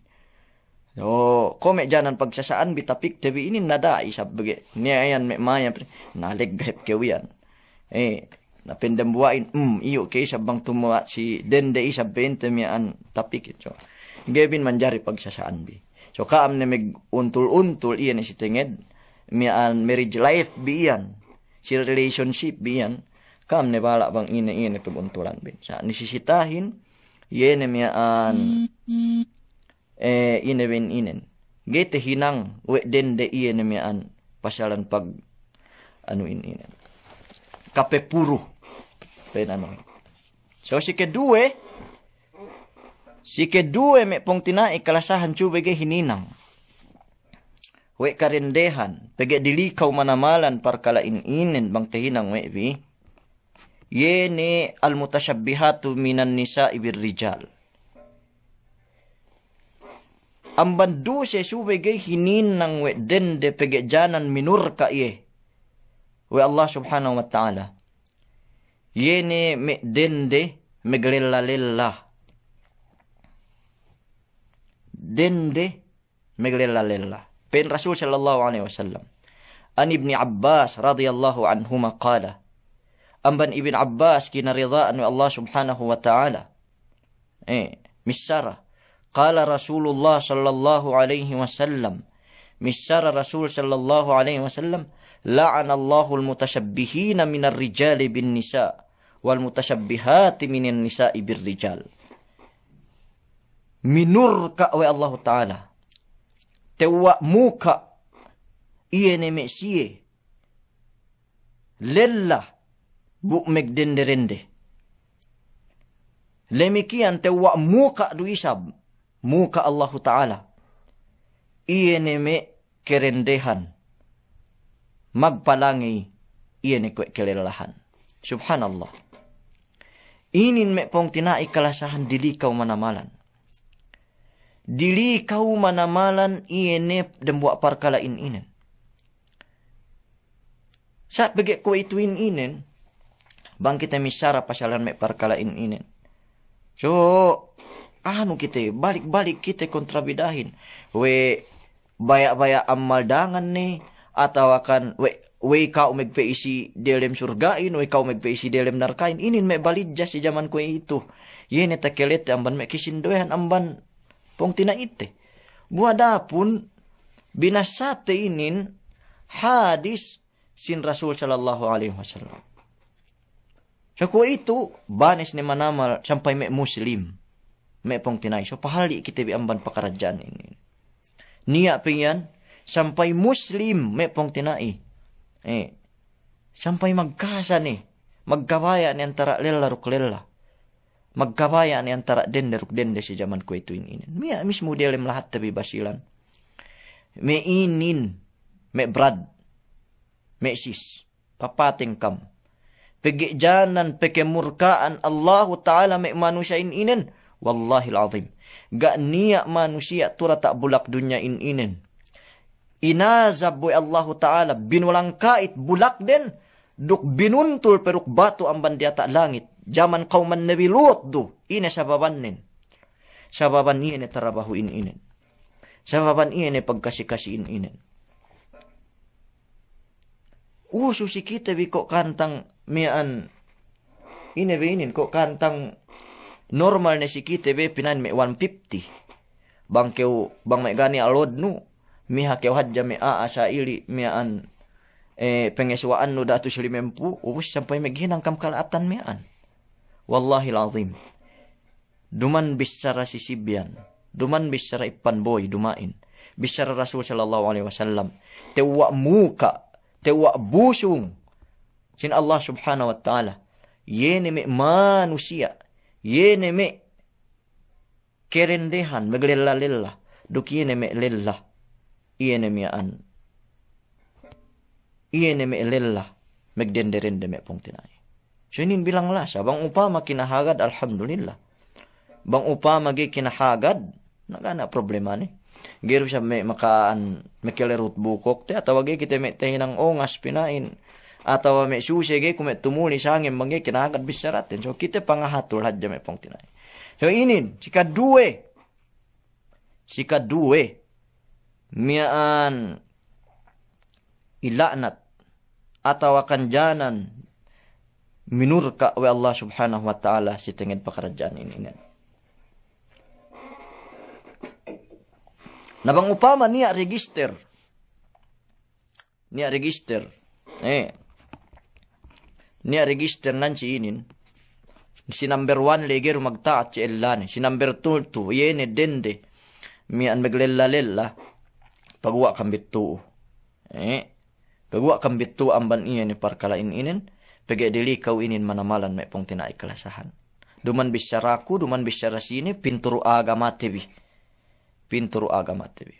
B: So, ko may dyanan pagsasaan bitapik, tabi inin nada, isab bagay. Niya ayan may mayam, naliggahip kewian. Napindambuain, iyo kay sabang tumuwa si dende isa 20 miyaan tapik ito. Gabin manjari pagsasaan bi. So kaam na meg untul-untul iyan si tinged, miyaan marriage life biyan, si relationship biyan, kaam na bala bang ina paguntulan bi. Sa nisisitahin, iyan miyaan inen. Gete hinang, we dende iyan miyaan pasalan pag inen. Kape puro. So si kedue me pong tinaikalasahan chubege hininang. We karendehan, pege dilikaw manamalan parkalain inen bang tehinang we bi. Yene almutashabbihatu minan nisa ibir rijal. Ambandu se subege hininang we dende pege janan minur ka iye. We Allah subhanahu wa ta'ala. Yene me dende meglella-lella. Dende meglella-lella. Pen Rasul sallallahu alaihi wasallam. an Ibni Abbas radhiyallahu anhuma qala. Amban Ibn Abbas kinaridhaan wa Allah subhanahu wa ta'ala. Misara. Qala Rasulullah sallallahu alaihi wasallam. Misara Rasul sallallahu alaihi wasallam. La'ana Allahul mutasyabbihina minar rijali bin nisa. Wal mutasyabbihati minan nisa'i bir rijal. Minurka wa Allah ta'ala. Tewa muka. Iye neme siye. Lella. Bu megdenderende. Lemikian tewa muka du isab. Muka Allah Ta'ala. Iye neme kerendehan. Magpalangi. Iye ne kelelahan. Subhanallah. Inin me pong tinai kalasahan dili kau manamalan. Dili kau manamalan iye ne dembuak parkalain inen. Saat begek ko ituin inen. Bang kita misara pasalan me parkalain inen. So, anu kita, balik-balik kita kontrabidahin. We, baya-baya amal dangan ni, atau akan, we kau megpeisi dalam surgain, we kau megpeisi dalam narkain. Inin me balidja si zaman kue itu. Yene takelet amban me kisindoyan amban pong tinaite. Buadapun, binasate inin, hadis sin Rasul sallallahu alaihi wasallam. So kung itu, banis ni manamal sampai me muslim. Me pong tinay. So pahali kita biamban pakarajaan ini. Niya piyan, sampai muslim me pong tinay. Sampai magkasa ni. Maggabaya ni antara lela ruk lela. Maggabaya ni antara dende ruk dende si zaman ko ito ini. Miya mismo dialim lahat tabi basilan. Me inin, me brad, me sis, papating kam. Pegjanan pekemurkaan Allah Ta'ala me manusia inen. Wallahil azim. Gak niya manusia tura tak bulak dunya inen. Inazab boy Allah Ta'ala binulang kait bulak den. Duk binuntul peruk batu amban di atak langit. Zaman kauman Nabi Lut do. Ine sababan nin. Sababan ine tarabahu inen. Sababan ine pagkasi-kasi inen. Susi kita bi kok kantang mian ini beinin kok kantang normal na si kita be pinan me 150 bang keu bang me gani alod nu miha keu hadja me asa ili mian pengesuaan nu 250 ubus sampai meghinang kam kalatan mian wallahi alazim duman bicara sisibian duman bicara ipan boy dumain bicara Rasul sallallahu alaihi wasallam tewa muka tewa busung sin Allah subhanahu wa ta'ala. Yene me manusia. Yene me kerendehan. Maglilla-lilla. Duk yene me lilla. Yene me an. Yene me lilla. Magdende-rende me pong tinay. So inin bilang lasa. Bang upama kinahagad, alhamdulillah. Bang upama kinahagad, nagana problema ni. Giro siya may makaan, makilerut bukok, te, atau wagi kita may tahinang ongas pinain, atau may susige, kung may tumuli sa hangin, mangi kinagad bisaratin. So, kita pangahatul hadya may pong tinay. So, inin, sika duwe, miyaan, ilanat, atau kanjanan, minurka wa Allah subhanahu wa ta'ala, si tingin pakarajaan inin. Nabang upama niya register. Niya register nan si inin. Si number 1 leger magtaat si elane. Si number 2 yene dende. Mian maglella-lella. Pagwa kambit tuo. Pagwa kambit tuo amban iya ni parkalain inin. Pagdili kaw inin manamalan may pong tinay kalasahan. Duman bisyaraku, duman bisyara sini, pinturo agama tebi. Pinturo agama tebi.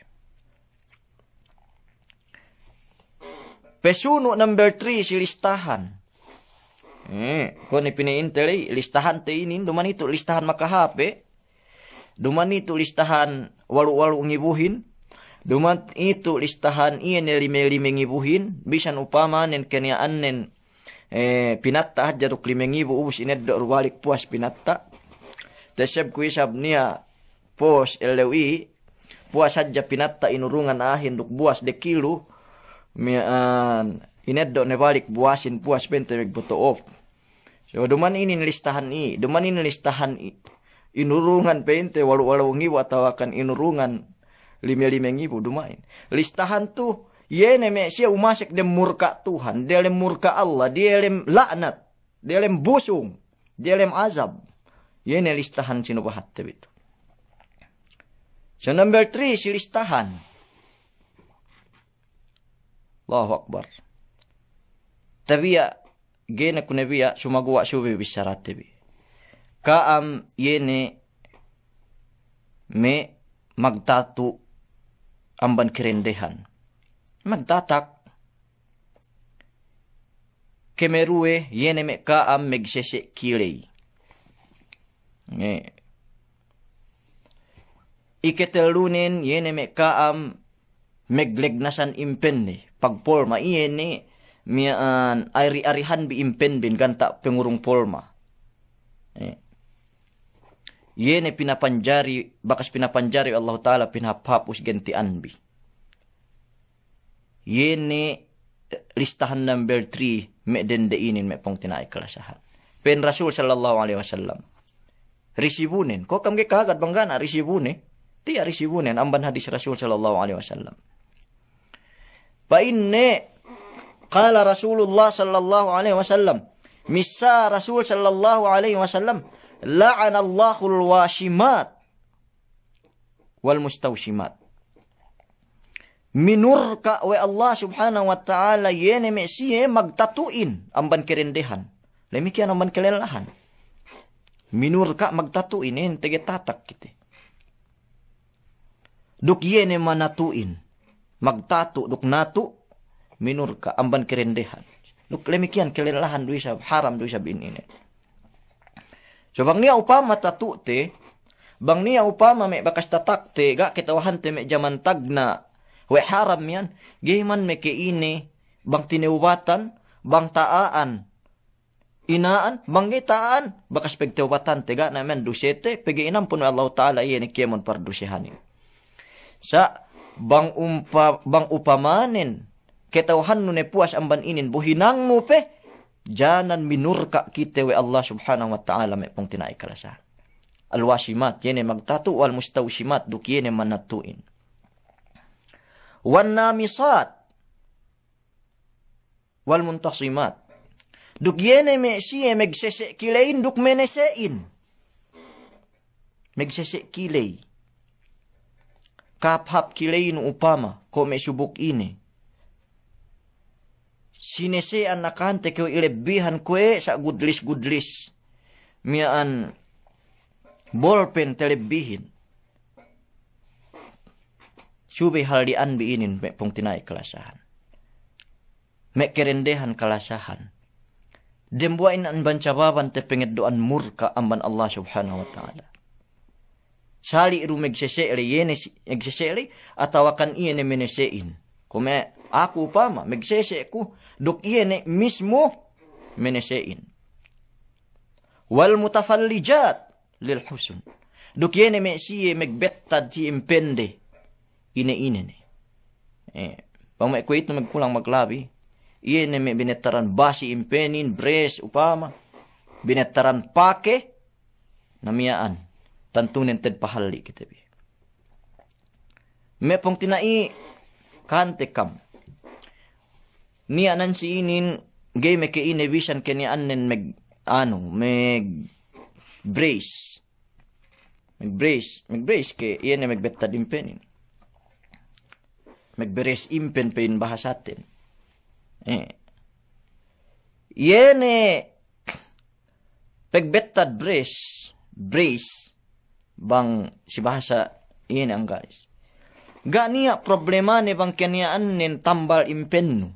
B: Pesuno number 3 si listahan. Kung ipiniinteli, listahan te inin, duman ito listahan makahape. Duman ito listahan walu-walu ngibuhin. Duman ito listahan iyan lime-lime ngibuhin. Bisan upama nen kanyaan nen pinatta hadjaruk lime ngibu ubus ined walik puas pinatta. Tasab kuisab niya pos LWI. Puas saja pinatta inurungan ahin duk buas de kilo. mian ineddo ne balik buasin puas bente megbuto op. So duman ini listahan inurungan pente walau ngiwa tawakan inurungan lima ngibu dumain. Listahan tu yene me sia umasek dem murka Tuhan, delem murka Allah, delem laknat, delem busung, delem azab. Yene listahan sino bahat itu. So number 3 si listahan. Allahu Akbar. Tabiya gene kunabiya sumagawa subi bisarat tabi. Kaam yene me magtatu amban kerendehan. Magtatak kemerue yene me kaam megsese kilei. Iketelunin yene me kaam meglegnasan impenne. Pagporma yene mian ari-arihan bi impen bin ganta pengurung polma. Yene bakas pinapanjari Allah Ta'ala pinhaphapus gentian bi. Yene listahan number 3 me dendeinin me pong tinay kalasahan. Pen Rasul sallallahu alaihi wasallam. Risibunin. Ko kam kagad banggana risibune. Tiya risibunin amban hadis Rasul sallallahu alaihi wasallam. Fa inne qala Rasulullah sallallahu alaihi wasallam. Misa Rasul sallallahu alaihi wasallam. La'anallahu al-washimat wal mustawshimat. Minurka wa Allah subhanahu wa ta'ala yene me siye magtatuin amban kerendehan. Lemikian amban kelelahan. Minurka magtatuin tege tatak kite. Duk yene manatuin. Magtatu duk natu minurka amban kerendehan. Duk lemikian kelelahan duisa haram duisa bin ini. So bang niya upama tatute, bang niya upama me bakas tatakte, ga kitawahan te me jaman tagna, we haram yan, gayman me keine, bang tinewatan, bang taan, inaan, bang gitaan, bakas pegtewatan te ga naman dusete, pegiinam pun Allah Ta'ala iyan ikemon pardusihanin. Sa bang upamanin, kitawahan nun e puas amban inin, buhinang mo pe, janan minurka kita we Allah subhanahu wa ta'ala may pong tinay kalasahan. Alwashimat, yene magtatu, wal mustawshimat, duk yene manatuin. Wan namisat, wal muntasimat, duk yene me siye megsese kilain, duk menesein. Megsese kilay. Kaphap kilain upama, ko me subuk ini. Sinesean na kante ko ilebihan kwe sa gudlis-gudlis. Miaan ballpen telebihin. Subay haldian biinin me pong tinay kalasahan. Me kerendehan kalasahan. Dembuain an bancababan te pengeddoan murka amban Allah subhanahu wa ta'ala. Sali iru megsesele yene megsesele atawakan iene menesein. Kume aku upama megsese ku duk iene mismo menesein. Wal mutafallijat lil husn. Duk iene me siye megbettad si impende. Ine ne. Pang may kuit na magkulang maglabi. Iene me binetaran basi impenin, bres upama. Binetaran pake namiyaan. Tantunin ted pahalli kitabi. Me pong tinai kante kam. Niya nan si inin gay me ke inevision ke ni annen meg brace. Meg brace ke iyan megbetad impenin. Megberes impen pe in bahasatin. Yene pegbetad brace bang si bahasa iyan ang guys. Ganiya problema ni bang kanyaan nin tambal impenno.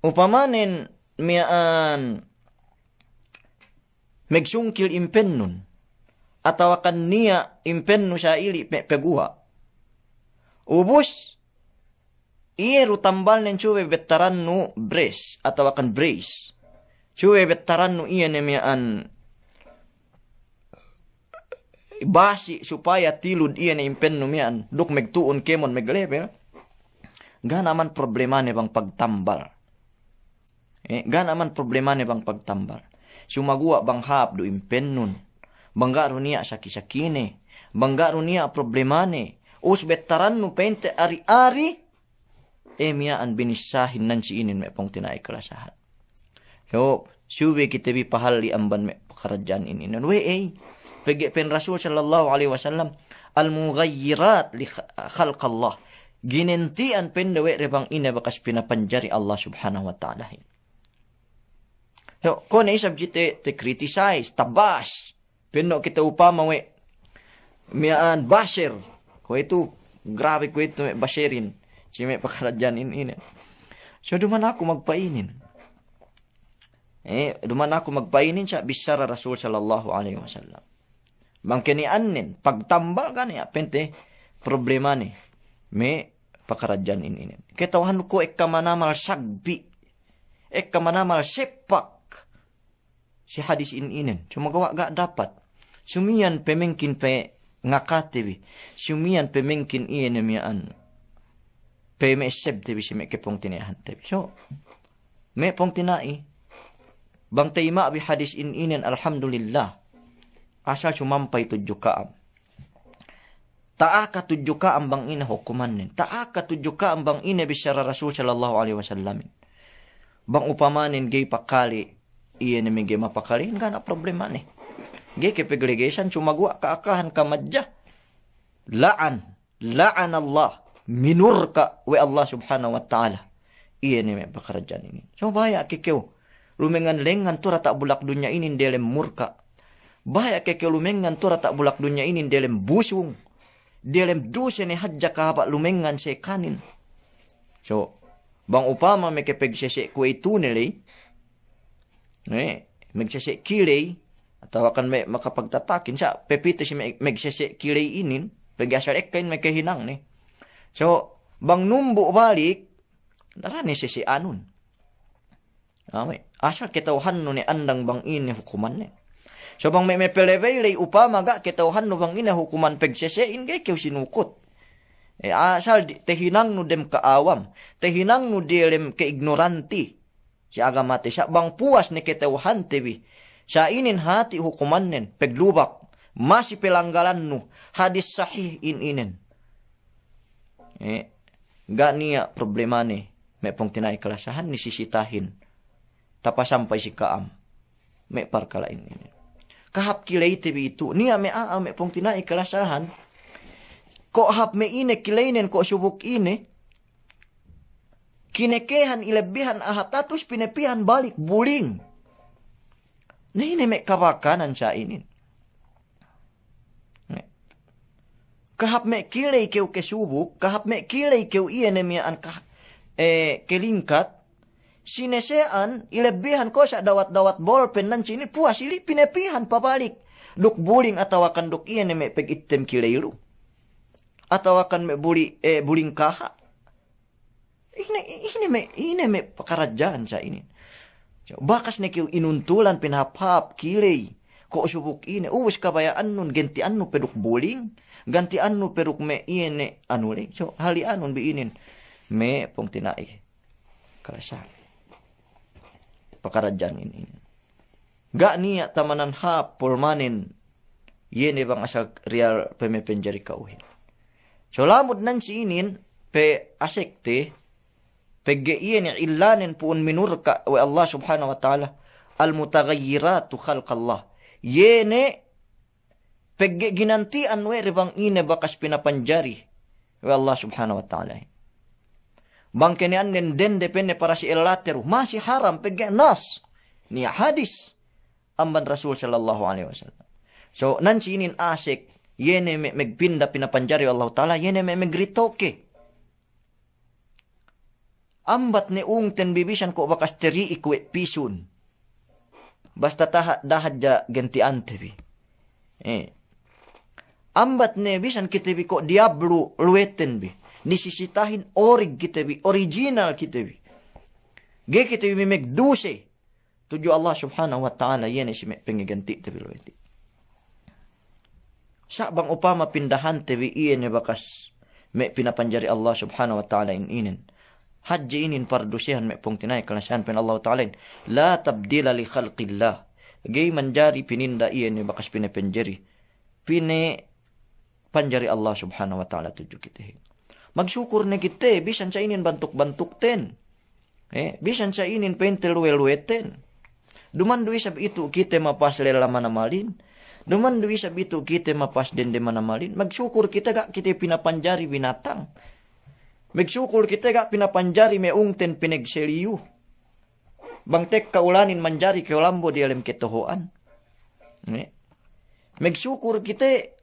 B: Upamanin miyaan megsungkil impennon. Atawakan niya impenno sa ili peguha. Ubus iero tambal nin suwe betaran no brace. Atawakan brace. Suwe betaran no iyan miyaan basi supaya tilud iyan impenno miyan. Duk megtuon kemon meglevel. Ga naman problema ni bang pagtambal. Ga naman problema ni bang pagtambal. Sumagua bang hap do impen nun. Bangga niya sakisakine. Bangga niya problemane. Us betaran no pente ari-ari. Miyaan binisahin nan si inin may pong tinay kalasahan. So, suwe kita bi pahali amban may pakarajaan inin. Pegi pen Rasul sallallahu alaihi wasallam al-mughayyirat li khalqallah. Ginentian pendawe rebang ina bakas pinapanjari Allah subhanahu wa ta'ala. So, kung naisab kita te criticize, tabas, pendo kita upama we miyaan basher. Ko itu grabe ko itu basherin. Si may pakarajaan inin. So, duman ako magpainin. Duman ako magpainin siya bisara Rasul sallallahu alaihi wasallam. Bangkinianin, pagtambal ka niya, pente, problema ni, may pakarajaan inin. Kitawahan ko, manamal sagbi, manamal sepak, si hadis inin. Sumagawa ga dapat. Sumiyan pemengkin pe ngakatibi, sumiyan pemengkin iyan miyaan. Pe may seb tibi si may kipong tinayahan tibi. So, may pong tinai, bang taima bi hadis inin, alhamdulillah, asal sumampay 7 kaam. Taaka 7 kaam bang ina hukuman nin. Taaka 7 kaam bang ina bisyara Rasul sallallahu alaihi wasallam. Bang upamanin gay pakali, iya namin gay mapakali, nga na problema ni. Gay kipigligation, sumagwa kaakahan kamadya. La'an Allah, minur ka we Allah subhanahu wa ta'ala. Iya namin pakarajaan ini. So baya kikiw, lumengan lengan tura tak bulak dunya ini delem murka. Bahaya kekelumengan tura tak bulak dunya ini dalam busung. Dalam dosa ni hadja kahaba lumengan se kanin. So, bang upama may kepegsese ko itu nilay. Megsese kilay. Atau akan may makapagtatakin siya. Pepito si megsese kilay inin. Pagasal ekain may kahinang ni. So, bang numbu balik. Narani si anon. Asal kitauhan no ni andang bang ini hukuman ni. So bang may pelevele upama ga kitauhan no bang ina hukuman pegsesein gay kiw sinukot. Asal tehinang no dem kaawam, tehinang no dem keignoranti. Si agamate siya bang puas ni kitauhan tebi. Sa inin hati hukuman nen peglubak masih pelanggalan no hadis sahih inin. Ga niya problema ni may pong tinay kalasahan ni sisitahin. Tapa sampai si kaam may parkalain inin. Kahap kilay tibi itu. Niya may may pong tinay kalasahan. Ko hap may ine kilaynen ko subuk ine. Kinekehan ilabihan ahatatus pinepihan balik buling. Na ine may kabakanan sa inin. Kahap may kilay kew kesubuk. Kahap may kilay kew iyan miyaan kelingkat. Sinesean, ilabihan ko sa dawat-dawat ballpen nan sini, puas ili pinepihan pabalik. Duk buling atawakan duk iyan may pag-item kilaylo. Atawakan may buling kaha. Ini may pakaradyan sa inin. So, bakas na kiyo inuntulan, pinahap-hap, kilay. Ko subuk ini, uwis kabayaan nun, gantian no peduk buling. Gantian no peduk may iyan anuli. So, halian nun biinin. May pong tinai. Kalasan. Pakarajaan ini. Ga niya tamanan hap pulmanin. Yene bang asal real pemepenjari kauhin. So lamod nan si inin pe asekte pegge yene illanin puun minurka wa Allah subhanahu wa ta'ala al mutaghayyiratu khalqallah. Yene pegge ginantian we rebang ine bakas pinapanjari wa Allah subhanahu wa ta'ala. Bang kenian den depende para si elateru masih haram pegge nas ni hadis amban Rasul sallallahu alaihi wasallam. So nan sinin asik yene megpinda pinapanjari Allah taala yene megritoke. Ambat ni ten bibisan ko bakas teri ikwe pisun. Basta dahadja gentian tebi. Ambat ne bisan kitebi ko diablo lueten bi. Nisisitahin orig kitebi, original kitebi. Ge kitebi megduse. Tuju Allah subhanahu wa ta'ala yene si pengiganti tebi lueti. Sa bang upama pindahan tebi iyan bakas me pinapanjari Allah subhanahu wa ta'ala inin. Haji inin pardusihan me pong tinay kalasahan pen Allah ta'ala in. La tabdila li khalqillah. Gay manjari pininda iyan ni bakas pinapanjari. Panjari Allah subhanahu wa ta'ala tuju kita. Magsyukur na kita, bisan sa inin bantuk-bantuk ten. Bisan sa inin pentelwelweten. Dumandui sab itu kita mapas lela manamalin. Dumandui sab itu kita mapas dende manamalin. Magsyukur kita gak kita pinapanjari binatang. Magsyukur kita gak pinapanjari meungten pinegseliu. Bangtek kaulanin manjari kaulambo di alam ketohoan. Magsyukur kita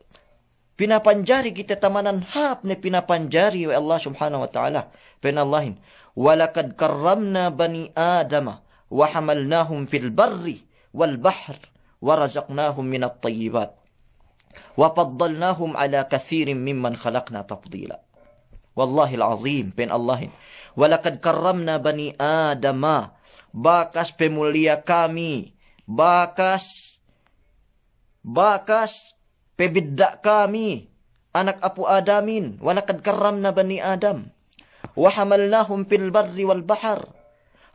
B: pinapanjari kita tamanan hap ne pinapanjari wa Allah subhanahu wa ta'ala. Penallahin. Walakad karramna bani adama wa hamalnahum fil barri wal bahr wa razaqnahum minat tayyibat. Wa faddalnahum ala kathirin mimman khalaqna tafdila. Wallahil azim penallahin. Walakad karramna bani adama. Bakas pemulia kami. Bakas pebidda kami, anak apu Adamin, walakad karramna bani Adam, wa hamalnahum fil barri wal bahar.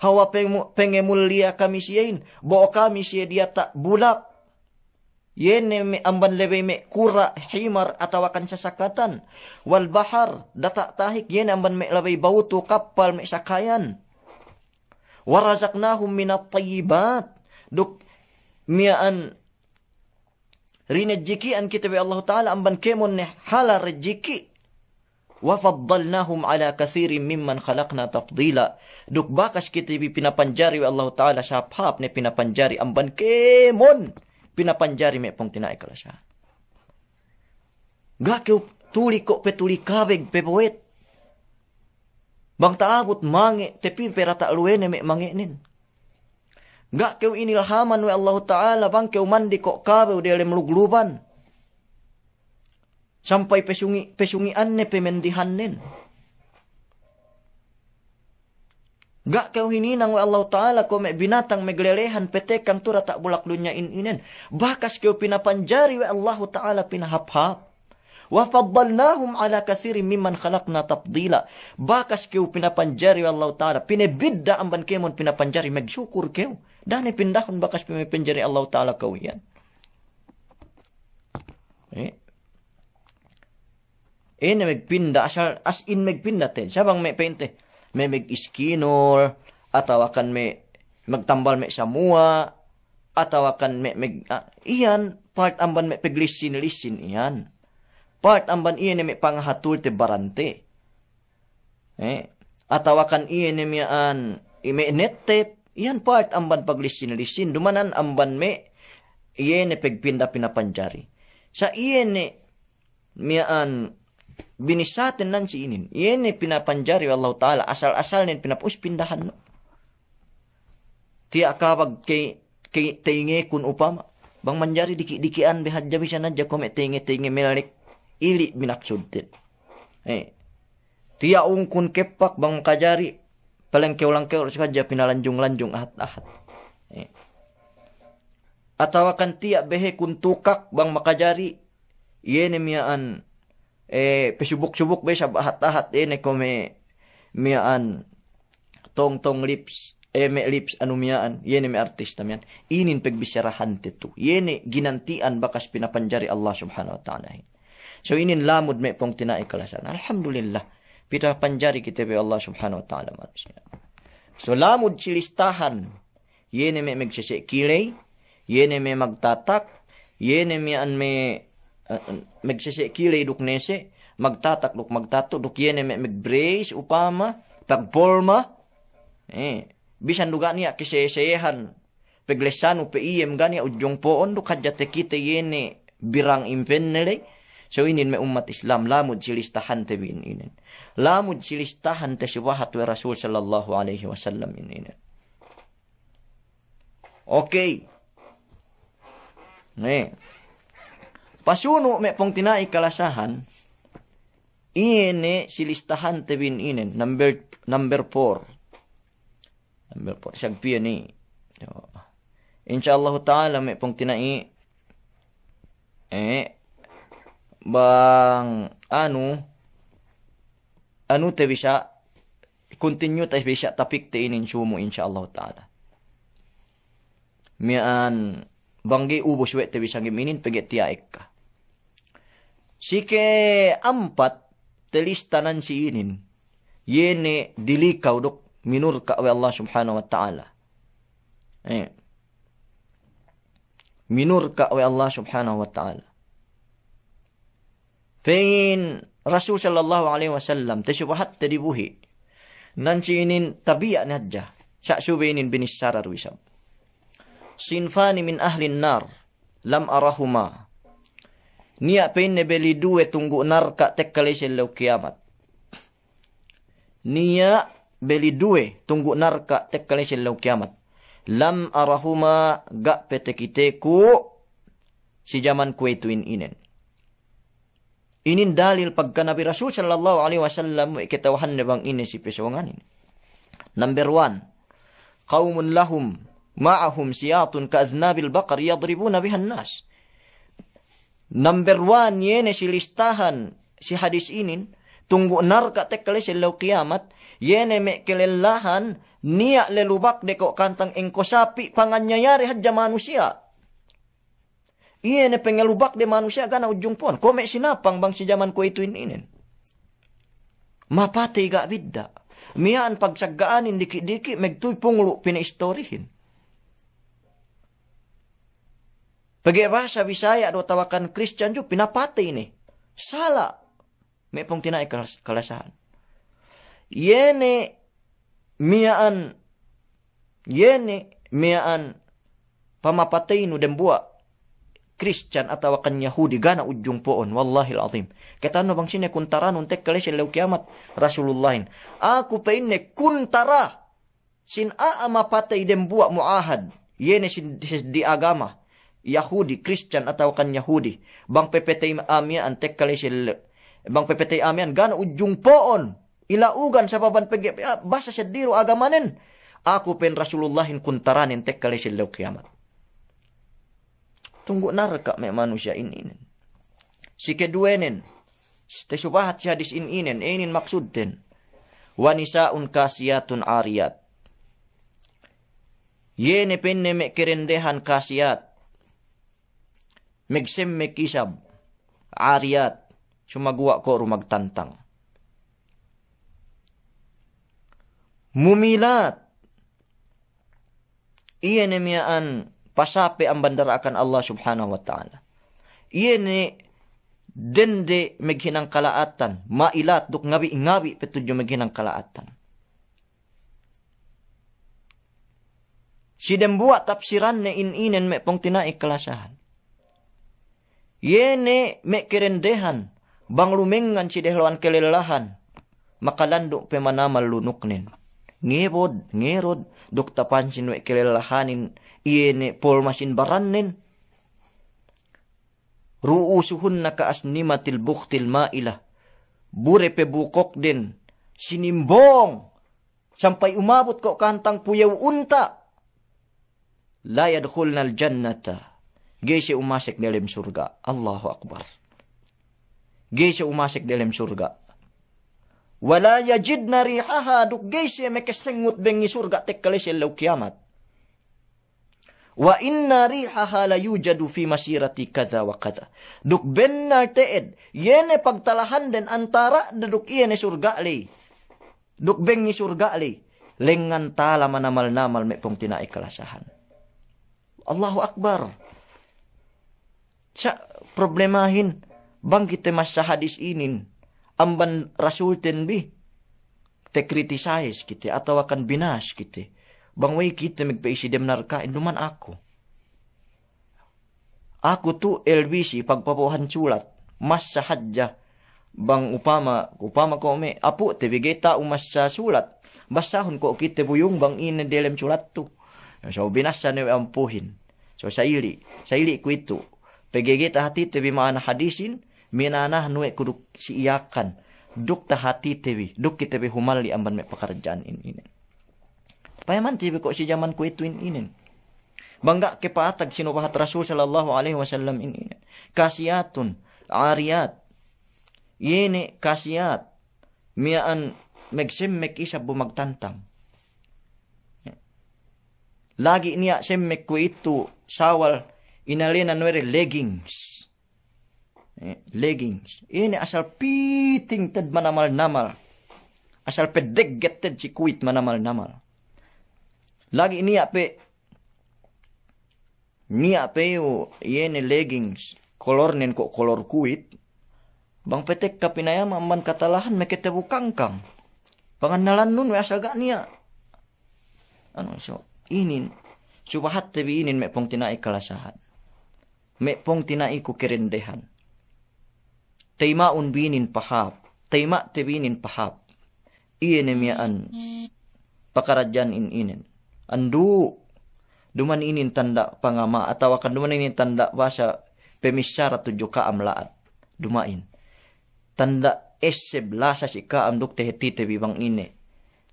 B: Hawa pengemulia kami siyain, bo kami siya dia tak bulak. Yene me amban lebe me kura himar atawakan sasakatan. Wal bahar datak tahik yene amban me lebe bautu kapal me sakayan. Wa razaqnahum minat tayyibat. Duk miaan rinajjikian kita bi Allah Ta'ala amban kemon ne hala rejiki. Wa faddalnahum ala kathirin mimman khalaqna tafdila. Duk bakas kita bi pinapanjari wa Allah Ta'ala sapap ne pinapanjari amban kemon pinapanjari me pong tinay kalasyahan. Gak keu tuli ko petuli kabeg pepoet. Bang taabot mange tepi perata luene me mangenin. Gak kau inilhaman wa Allah Ta'ala bang kau mandi kok kabe di alam lugluban. Sampai pesungian ne pemendihan nen. Gak kau hininang wa Allah Ta'ala ko me binatang meglelehan petekang tura tak bulak dunya inen. Bakas kau pinapanjari wa Allah Ta'ala pinahap-hap. Wa faddalnahum ala kathirin mimman khalaqna tafdila. Bakas kau pinapanjari wa Allah Ta'ala. Pinebidda amban kemon pinapanjari magsyukur kau. Dani pindahon bakas pimipanjari Allah Ta'ala kau yan. Ini magpinda asal as in magpinda ten. Sabang may painte. May mag-iskinol. Ataw akan may magtambal may samua. Ataw akan may iyan. Part amban may paglisin-lisin iyan. Part amban iyan may pangahatul te barante. Ataw akan iyan may net-tep. Iyan part amban paglisin-lisin. Dumanan amban me. Iyan pagpinda pinapanjari. Sa iyan miyaan binisatin nan si inin. Iyan pinapanjari wa Allah Ta'ala. Asal-asal nin pinapus pindahan. No? Tiya kapag kay tingi kun upama. Bang manjari diki-dikian behadja bisa nadja kome tingi melalik. Ili binaksudtin. Tiya ungkun kepak bang kajari. Palengkew-langkew saja pinalanjung-lanjung ahat-ahat. Atawakan tiya behe kun tukak bang makajari. Iyan miyaan pesubuk-subuk be sa ahat-ahat ene kome miyaan tong lips me lips anu miyaan iyan me artista miyan. Inin pagbisyarahan tito. Iyan ginantian bakas pinapanjari Allah subhanahu wa ta'ala. So inin lamud me pong tinaikalasan. Alhamdulillah. Pita panjari kita be Allah subhanahu wa ta'ala manusia. So lamud silistahan. Yene me magsisikilay. Yene me magtatak. Yene me an me magsisikilay duk nese. Magtatak duk magtato. Duk yene me magbrace upama. Pagporma. Bisan duga niya kisesehan. Paglesan upe iyem gani ujong poon. Duk hadjate kita yene birang impen nilay. So inin me umat Islam lamud silistahan te bin inin. Lamud silistahan te siwahat wa Rasul sallallahu alaihi wasallam inin. Okay. Pasuno me pong tinai kalasahan. Ine silistahan te bin inin. Number 4. Number 4. Sagpiya ni. Insyaallah ta'ala me pong tinai. Bang anu te bisa continue te bisa tapik te inin sumo insyaallah taala. Mian banggi ubos we te bisa giminin pege tiaek ka. Sike ampat telistanan si inin. Yene dilikaw dok minur ka wa Allah subhanahu wa ta'ala. Minur ka wa Allah subhanahu wa ta'ala. Fain Rasul sallallahu alaihi wasallam tesubahat tadibuhi. Nanci inin tabi'a nadja. Sya'subinin binissarar wisab. Sinfani min ahlin nar. Lam arahuma. Niya penne beli due tunggu narka tekkale sellau kiamat. Niya beli due tunggu narka tekkale sellau kiamat. Lam arahuma ga petekiteku si zaman kuetuin inen. Inin dalil pagka Nabi Rasul sallallahu alaihi wasallam ikitawahan na bang ini si pesawangan ini. Number 1. Qaumun lahum ma'ahum siyatun ka'aznabil baqar yadribuna bihan nas. Number 1 yene si listahan si hadis inin tunggu narka tekkale sellau kiamat yene me kelelahan niya lelubak deko kantang engko sapi panganyayari hadja manusia. Yene pengelubak de manusia gana ujung pon. Kome sinapang bang si zaman ko ituin inin. Mapatay ga bidda. Miyaan pagsagaanin diki-diki megtuy punglo pinaistorihin. Pagibasa Bisaya do tawakan Christian jo pinapatay ni. Sala. May pong tinay kalasahan. Yene miyaan pamapatay no dembua Christian atau kan Yahudi gana ujung poon wallahil azim. Kata no bang sine kuntara nun tek kale selaw kiamat Rasulullahin. Aku pa inne kuntara sin aama patay dembua muahad. Yene sin di agama Yahudi Christian atau kan Yahudi. Bang pepetay amian tek kale selaw. Bang pepetay amian gana ujung poon. Ilaugan sa baban pegi basa sa diro agamanen. Aku pen Rasulullahin kuntaranin tek kale selaw kiamat. Tunggu narka me manusia inin. Si keduenen. Tesubahat si hadis inin. Inin maksudten. Wanisaun kasiyatun ariyat. Yene penne me kerendehan kasiyat. Megsem me kisab. Ariyat. Sumagwa ko rumagtantang. Mumilat. Iyan miyaan pasape ang bandara akan Allah subhanahu wa ta'ala. Iyan dende meghinang kalaatan. Mailat duk ngabi petudyo meghinang kalaatan. Si dembuat tapsiran ne inin me pong tinai kalasahan. Yene me kerendehan. Bang lumengan si dehluan kelelahan. Makalando pe manamal lunuknin. Ngerod, duk tapansin we kelelahanin. Iene polmasin barannen. Ruusuhun na kaasnimatil buktil mailah. Bure pe bukok din. Sinimbong. Sampai umabot ko kantang puyaw unta. La yadkhulna al-jannata. Gaysi umasik dalam surga. Allahu Akbar. Gaysi umasik dalam surga. Wala yajidna rihaha. Duk gaysi mekasengut bengi surga tekkalisi law kiamat. Wa inna rihaha la yujadu fi masirati kaza wa kaza. Duk benar teed. Yene pagtalahan den antara duk iene surga li. Duk bengi surga li. Lengan tala manamal-namal me pong tinai kalasahan. Allahu Akbar. Sa problemahin. Bang kita mas sa hadis inin. Amban rasul tenbi. Te criticize kita. Atau akan binas kita. Bang way kita magpaisidem narka, induman ako. Ako tu LBC pagpapuhan sulat, mas sa hadja. Bang upama ko me, apo te bigeta umas sa sulat. Basahon ko kita buyong bang ina delem sulat tu. So binasa na ampuhin. So sa ili ko ito. Pagigita hati te bimaan hadisin, minanah nuwe kuduk si iyakan. Duk ta hati tebi, duk kita be humali amban me pakarjaan ini. Payaman tibi ko si zaman ko ituin inin. Bangga kepaatag sinubahat Rasul sallallahu alaihi wasallam inin. Kasiyatun, ariyat. Yene kasiyat. Miyaan megsemmek isa bumagtantang. Lagi niya semmek ko itu sawal inalina nuere leggings. Leggings. Ini asal piting tad manamal-namal. Asal pedegget tad si kuit manamal-namal. Lagi niya pe yung yene leggings kolor nen ko kolor kuit. Bang petek kapinayam amman katalahan meketebu kangkang. Pangannalan nun asal gak niya. So inin subahat tebi inin me pong tinai kalasahan. Me pong tinai ku kerendehan. Tema binin pahap. Tema tebinin pahap. Iene miyaan pakarajan inin. Andu duman inin tanda pangama atau akan duman inin tanda bahasa pemisyara tujuh kaam laat. Dumain. Tanda eseb lasa si kaam duk teheti tebi bang ine.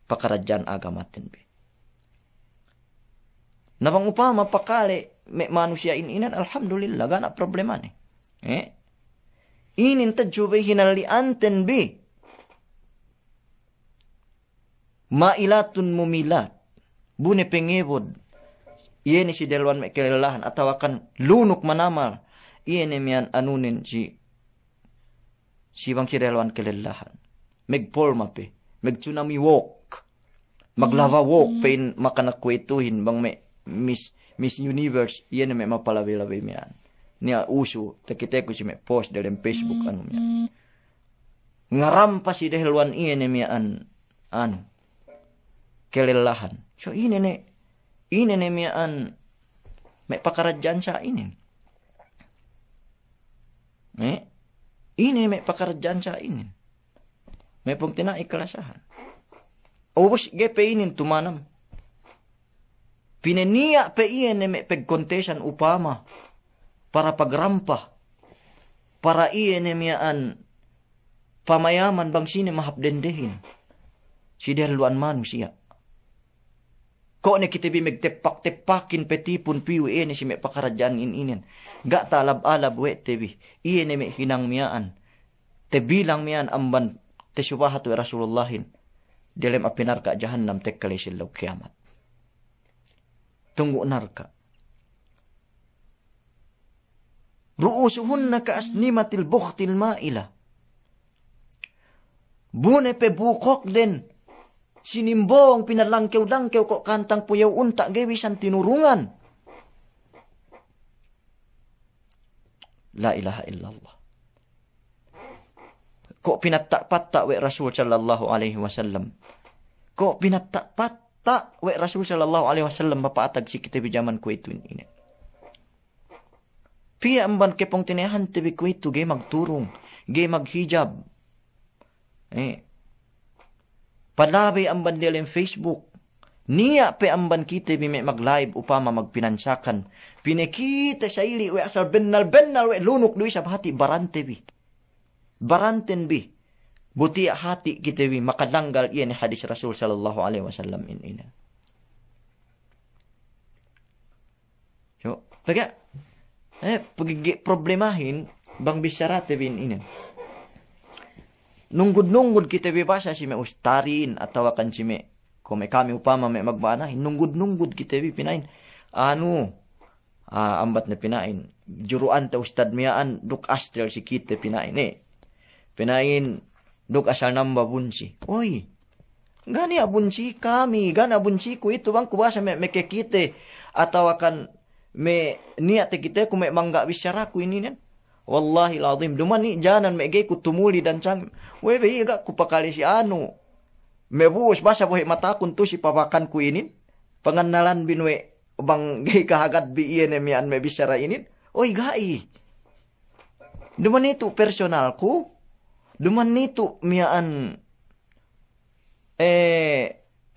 B: Pakarajan agamatin be. Nabang upama pakale me manusia ininan alhamdulillah gana problema ni. Inin tajubay hinalianten bi. Mailatun mumilat. Bune pengebod. Iyan si delwan me kelelahan atau akan lunuk manamal. Iyan miyan anunin si bang si delwan kelelahan. Megpolma pe. Meg tsunami walk. Maglava walk pain makanakwetuhin bang me Miss Universe, yan may mapalabi-labi miyan. Niya uso, takite ko si may post dalam Facebook ano miyan. Ngarampa si dahilwan iyan miyan, kelelahan. So ini miyan, may pakaradyan sa inin. Ini may pakaradyan sa inin. May pong tinaikalasahan. Ubus, gepe inin tumanam. Pineniya pe iyan may pagkontesan upama para pagrampa. Para iyan miyaan pamayaman bang sini mahapdendehin. Si derluan manusia. Ko ne kitibi megtepak-tepakin petipun piwi iyan si may pakaradyan inin. Ga talab-alab we tebi. Iyan may hinang miyaan. Tebilang miyaan amban tesubahat we Rasulullahin. Dalam apinar ka jahannam tekkali silaw kiamat. Tunggu narka. Ruusuhunna ka asnimatil bukhtil maila. Bune pe bukok den. Sinimbong pinalangkew-langkew kok kantang puyaw unta gewisan tinurungan. La ilaha illallah. Kok pinatak-patak we Rasul sallallahu alaihi wasallam. Kok pinatak-patak we Rasul sallallahu alaihi wasallam mapaatag si kita bijaman ko ito ini. Pia amban kepong tinehan tebi ko ito gay magturong, gay maghijab. Palabay amban nila yung Facebook. Niya pe amban kita bi may mag-live upama magpinansakan. Pinekita sa ili we asal bennal we lunok duwi sa hati barante bi. Baranten bi. Buti hati kita bi makadanggal iyan hadis Rasul sallallahu alaihi wasallam ina. So, problemahin bang bisyarate bin ina. Nunggud-nunggud kita bi basa si may ustarin atau akan si may kung may kami upama may magbanahin. Nunggud-nunggud kita bi pinain. Ambat na pinain. Juruan ta ustad miyaan duk astel si kita pinain Pinain duk asal namba bunsi. Oy, gani abunsi kami, gana abunsi ko ito bang kubasa me kekite atau akan me niat kita ku me mangga bisyara ku ini nen. Wallahi alazim dumani janan me gay ku tumuli dan sang. We be ga ku pakali si anu. Me buus basa bohe mata kun tu si papakan ku ini. Pangannalan binwe bang gay kahagat bi iyan me bisyara ini. Oy gai. Dumani itu personal ku. Duman nito miyaan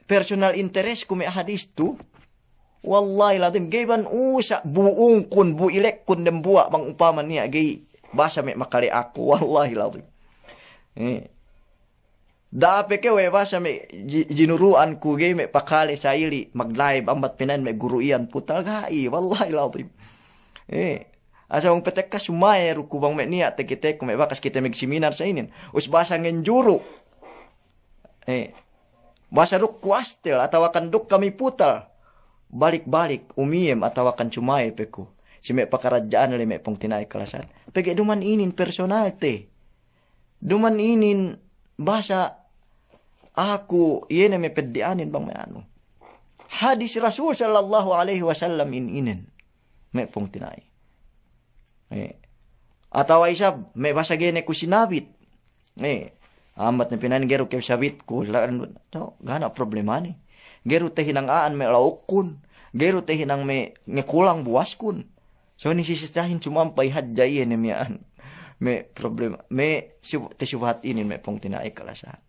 B: personal interest ko may hadis tu. Wallahi latim gayban usa buong kun builek kun dem buwa bang upaman niya gay basa may makali ako. Wallahi latim. Dape ke we basa may jinuruan ko gay may pakali sa ili mag-live ambat pinan may guruian putal gai. Wallahi latim. Asa mong petek ka sumayer ko bang niya te kita kung may bakas kita magseminar sa inin. Us basa ngen juro. Basa duk kuastel atau akan duk kami putal. Balik-balik umiem atau akan cumay peku. Si me pakarajaan le me pong tinay kalasan. Pegi duman inin personalte. Duman inin basa aku yene me peddianin bang me ano. Hadis Rasul sallallahu alaihi wasallam inin me pong tinay. Atau isab me basa gene ku sinabit. Amat na pinanggero kay sabit ko. No, gana problema ni. Gero te hinangaan me laukun. Gero te hinang me kulang buwas kun. So ni sisisahin sumampay hadjay ni mian. Me problema. Me te subhat inin me pong tinay kalasan.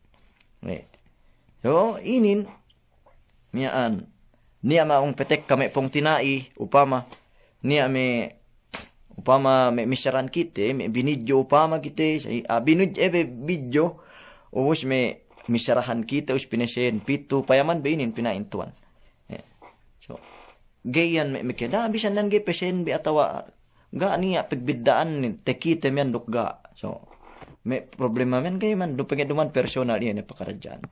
B: So inin mian. Niya maong petek kami pong tinai upama. Niya me upama me misaran kite, me binidyo upama kite. Video. Ubus me misarahan kita us pinesen pitu payaman beinin pinaintuan. So gayan me keda bisan nan ge pesen bi atawa ga niya pagbiddaan ni tekite men dukga. So me problema men gay man do pengeduman personal yan pakarajaan.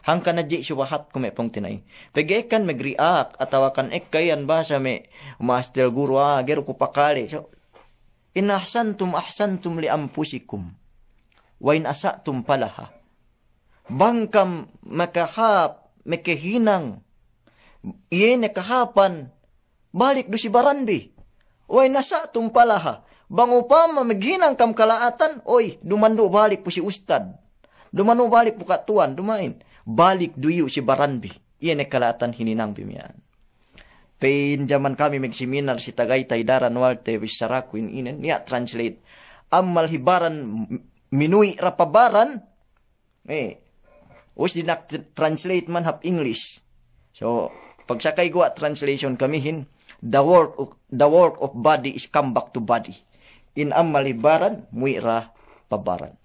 B: Hangka na di subahat ko me pong tinay. Pegekan magreact atawa kan kayan basa me master guru gero ko pakali. So in ahsantum li anfusikum wa in asatum palaha. Bangkam makahinang iye kahapan balik do si baranbi. Oy nasa tumpalaha. Bang upama maghinang kam kalaatan, oy dumando balik po si ustad. Dumano balik po katuan, dumain. Balik duyo si baranbi. Iye kalaatan hininang bimiyan. Pain jaman kami magseminar si Tagaytay Daran Walte Wisarakuin inen niya translate. Amal hibaran minui rapabaran Us dinak translate man hap English. So, pagsakay ko at translation kamihin, the work of body is come back to body. In amalibaran, muira pabaran.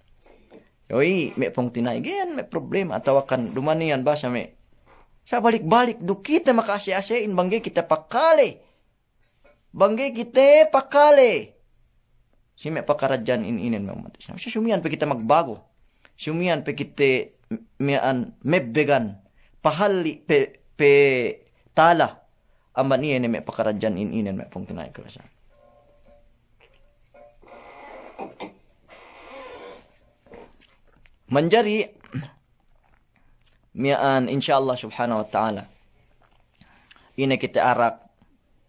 B: Yoy, may pong tinay. Ganyan, may problema. Atawakan, dumaniyan ba sa may. Sa balik-balik, do kita makasi-asiin, banggay kita pakale. Banggay kita pakale. Si may pakaradyan inin mga matis. So, sumiyan pa kita magbago. Sumiyan pa kita mebbegan pahali pe tala aman niya ni may pakaradyan inin may pong tinay kalasan. Manjari mian insyaallah subhanahu wa ta'ala ina kita arak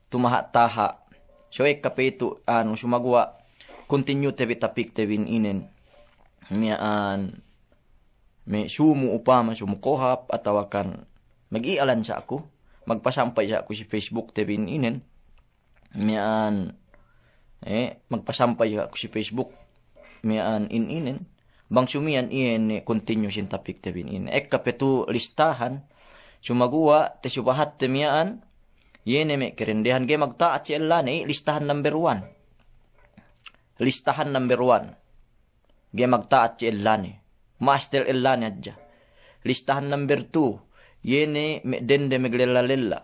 B: tumaha-taha so kapetu sumagwa continue tebi tapik tebin inen mian may sumu upama sumukohap atawakan mag-ialan sa ako magpasampay sa ako si Facebook tebin inen mian magpasampay sa ako si Facebook mian inen bang sumian iyan continue sin tapik tebin inen kapetu listahan sumaguwa te subahat te mian yene me kerendehan ge magtaat si elane listahan number 1 ge magtaat si elane master elane adja. Listahan number 2, yene me dende meglela-lela.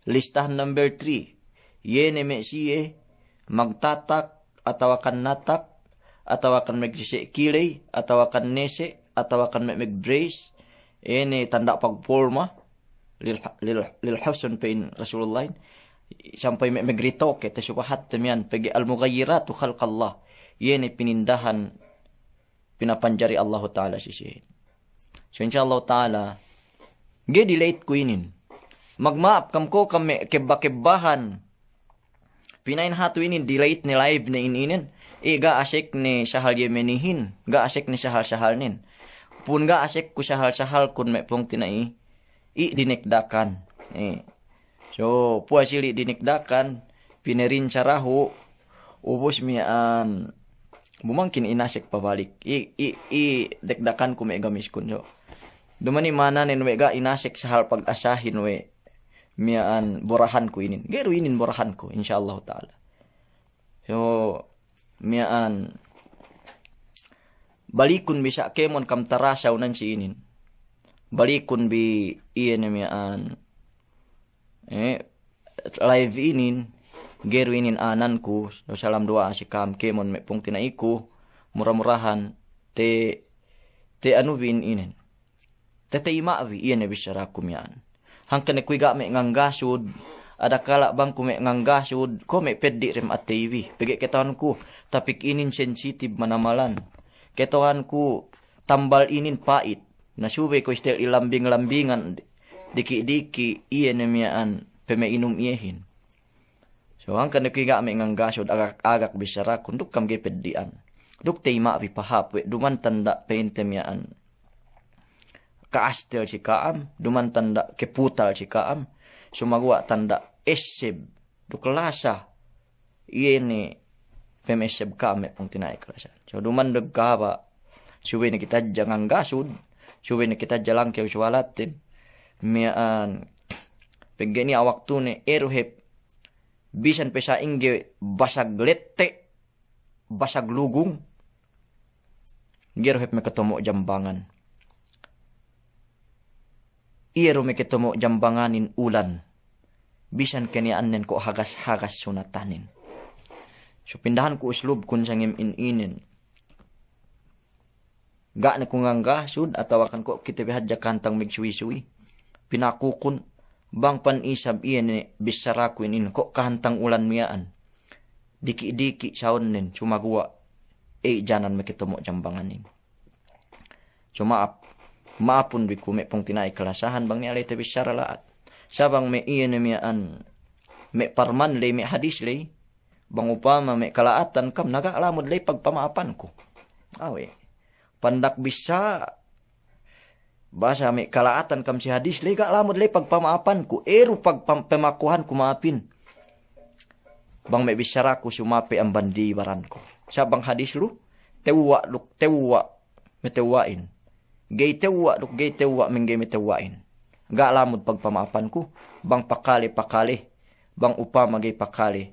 B: Listahan number 3, yene me siye magtatak atawakan natak atawakan magsisikilay atawakan nese atawakan megbrace yene tanda pagporma lil husn pain Rasulullah sampai megritoke te subahat temian pagi al-mughayyiratu khalqallah yene pinindahan pinapanjari Allah Ta'ala sisihin. So insyaAllah Ta'ala, delete ko inin. Magmaap kam ko kami kebba-kebbahan. Pinain hatu inin, delete ni live na ininin. Ga asik ni sahal yemenihin. Ga asik ni sahal-sahal nin. Pun ga asik ku sahal-sahal kun may pong tinai. Dinikdakan. So, puasili dinikdakan. Pinerin saraho. Ubos mian. Bumangkin inasik pabalik. Dekdakan ko may gamis kun. So, dumani mana nin we ga inasik sa hal pag-asahin we mian borahan ko inin. Gero inin borahan ko insyaallah Ta'ala. So, mian balikun bisa kemon kam tarasaw nan si inin. Balikun bi iyan mian live inin. Gero inin anan ko so salam dua si kam kemon me pong tinaiku murah-murahan te anubin inin Tetay maawi, iyan na bisara kumyaan. Hangkan na kuiga me nganggasud, ada kala bang kume nganggasud, ko me pedi rem ataywi. Pagi ketawan ko, tapik inin sensitive manamalan. Ketawan ko, tambal inin pait. Nasubay ko istil ilambing-lambingan, diki-diki, iyan na miyaan, pemeinum iyahin. So hangkan na kuiga me nganggasud, agak bisara, kunduk kam gay pedian. Duk tay maawi pahapwe, duman tanda painte miyaan. Kaastel si kaam, duman tanda keputal si kaam, sumagwa tanda eseb, duklasa, ini pem eseb kame pang tinay klasan. So duman dagkaba, suwi na kita jangang gasud, suwi na kita jalang kaya uswalatin, miyaan, pagani awak tune, eruhep, bisan pesa ingge basag lette, basag lugung, geruhep me ketemu jambangan. Iyero me ketemu jambanganin ulan. Bisan kanianen ko hagas-hagas sunatanin. So pindahan ko uslub kun sangim ininin. Ga na kung gasud at tawakan ko kita bihadya kantang migsuwi-suwi. Pinakukun bang panisab iyan ni bisaraku inin ko kantang ulan miyaan. Diki-diki saon nin sumagwa. Janan me ketemu jambanganin. So maapun di kume pong tinay kalasahan bang ni alay tabi syara laat. Sabang me iyan na miyaan, me parman lay, me hadis lay, bang upama me kalaatan kam, nagaalamod lay pagpamaapan ko. Awe, pandak bisa, basa me kalaatan kam si hadis lay, gaalamod lay pagpamaapan ko, ero pagpamakuhan ko maapin. Bang me bisara ko sumapi ang bandibaran ko. Sabang hadis lu, tewa, me tewain. Gay tewa, minggay metewain. Ga alamod pagpamaapan ko, bang pakali, bang upama gay pakali.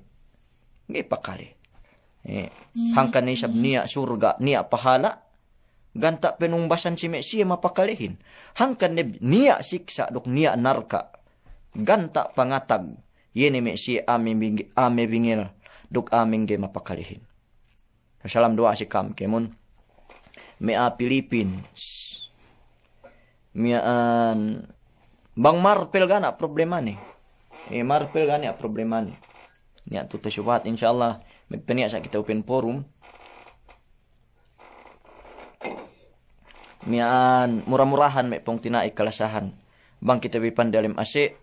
B: Gay pakali. Hangkan ni sab niya surga, niya pahala, ganta penungbasan si Mesia mapakalihin. Hangkan niya siksa, niya narka, ganta pangatag, yeni Mesia ame bingil, aming gay mapakalihin. Salam doa si kam kemon, mea Philippines, miyaan bang marpel gana problema ni. Marpel gana problema ni. Niya tuto syubat insyaallah magpaniya sa kita open forum. Miyaan murah-murahan may pong tinai kalasahan. Bang kita bipan dalim ase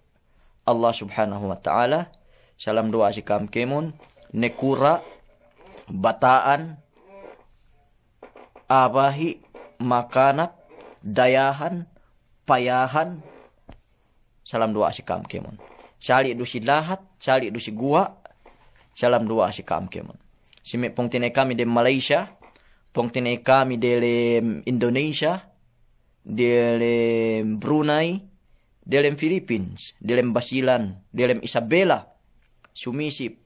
B: Allah subhanahu wa ta'ala. Salam doa si kam kemon nekura bataan abahi makanak dayahan payahan. Salam doa si kam kemon. Sali du si lahat, sali du si gua. Salam doa si kam kemon. Simi pong tinay kami de Malaysia, pong tinay kami de Indonesia, de Brunei, de Philippines, de Basilan, de Isabela, Sumisip,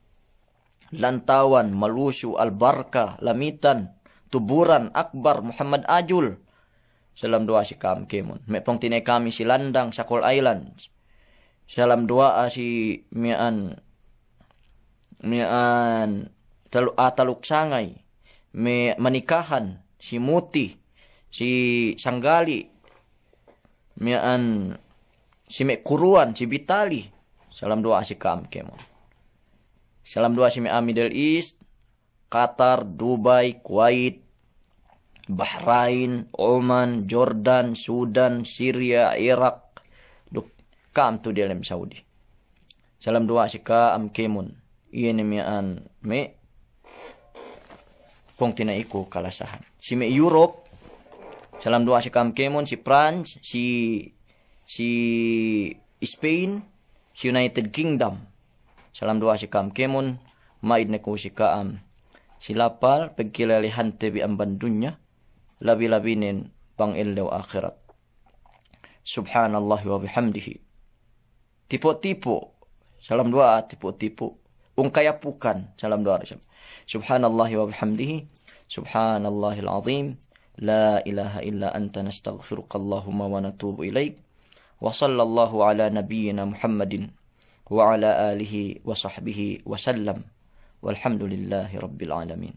B: Lantawan, Malusu, Albarka, Lamitan, Tuburan, Akbar, Muhammad Ajul. Salam doa si kam kemon. May pong tinay kami si Landang, Sakol Islands. Salam doa si Mian Taluksangay. May Manikahan, si Muti, si Sanggali. Mian si Kuruan, si Bitali. Salam doa si kam kemon. Salam doa si Middle East, Qatar, Dubai, Kuwait, Bahrain, Oman, Jordan, Sudan, Syria, Iraq, kam to dalam Saudi. Salam doa si kam kemon. Iyan miyaan me pong tinaiku kalasahan. Si me Europe, salam doa si kam kemon, si France, si Spain, si United Kingdom. Salam doa si kam kemon, maid na ko si kaam. Silapal pagkilalihan tebi ang bandunya. Labi-labinin pang ilaw akhirat. Subhanallah wa bihamdihi. Tipo-tipo. Salam doa tipo-tipo. Ungkayapukan. Salam doa. Subhanallah wa bihamdihi. Subhanallahil azim. La ilaha illa anta nastaghfiruka Allahumma wa natubu ilaik. Wa sallallahu ala nabiyyina Muhammadin wa ala alihi wa sahbihi wa sallam. Walhamdulillahi rabbil alamin.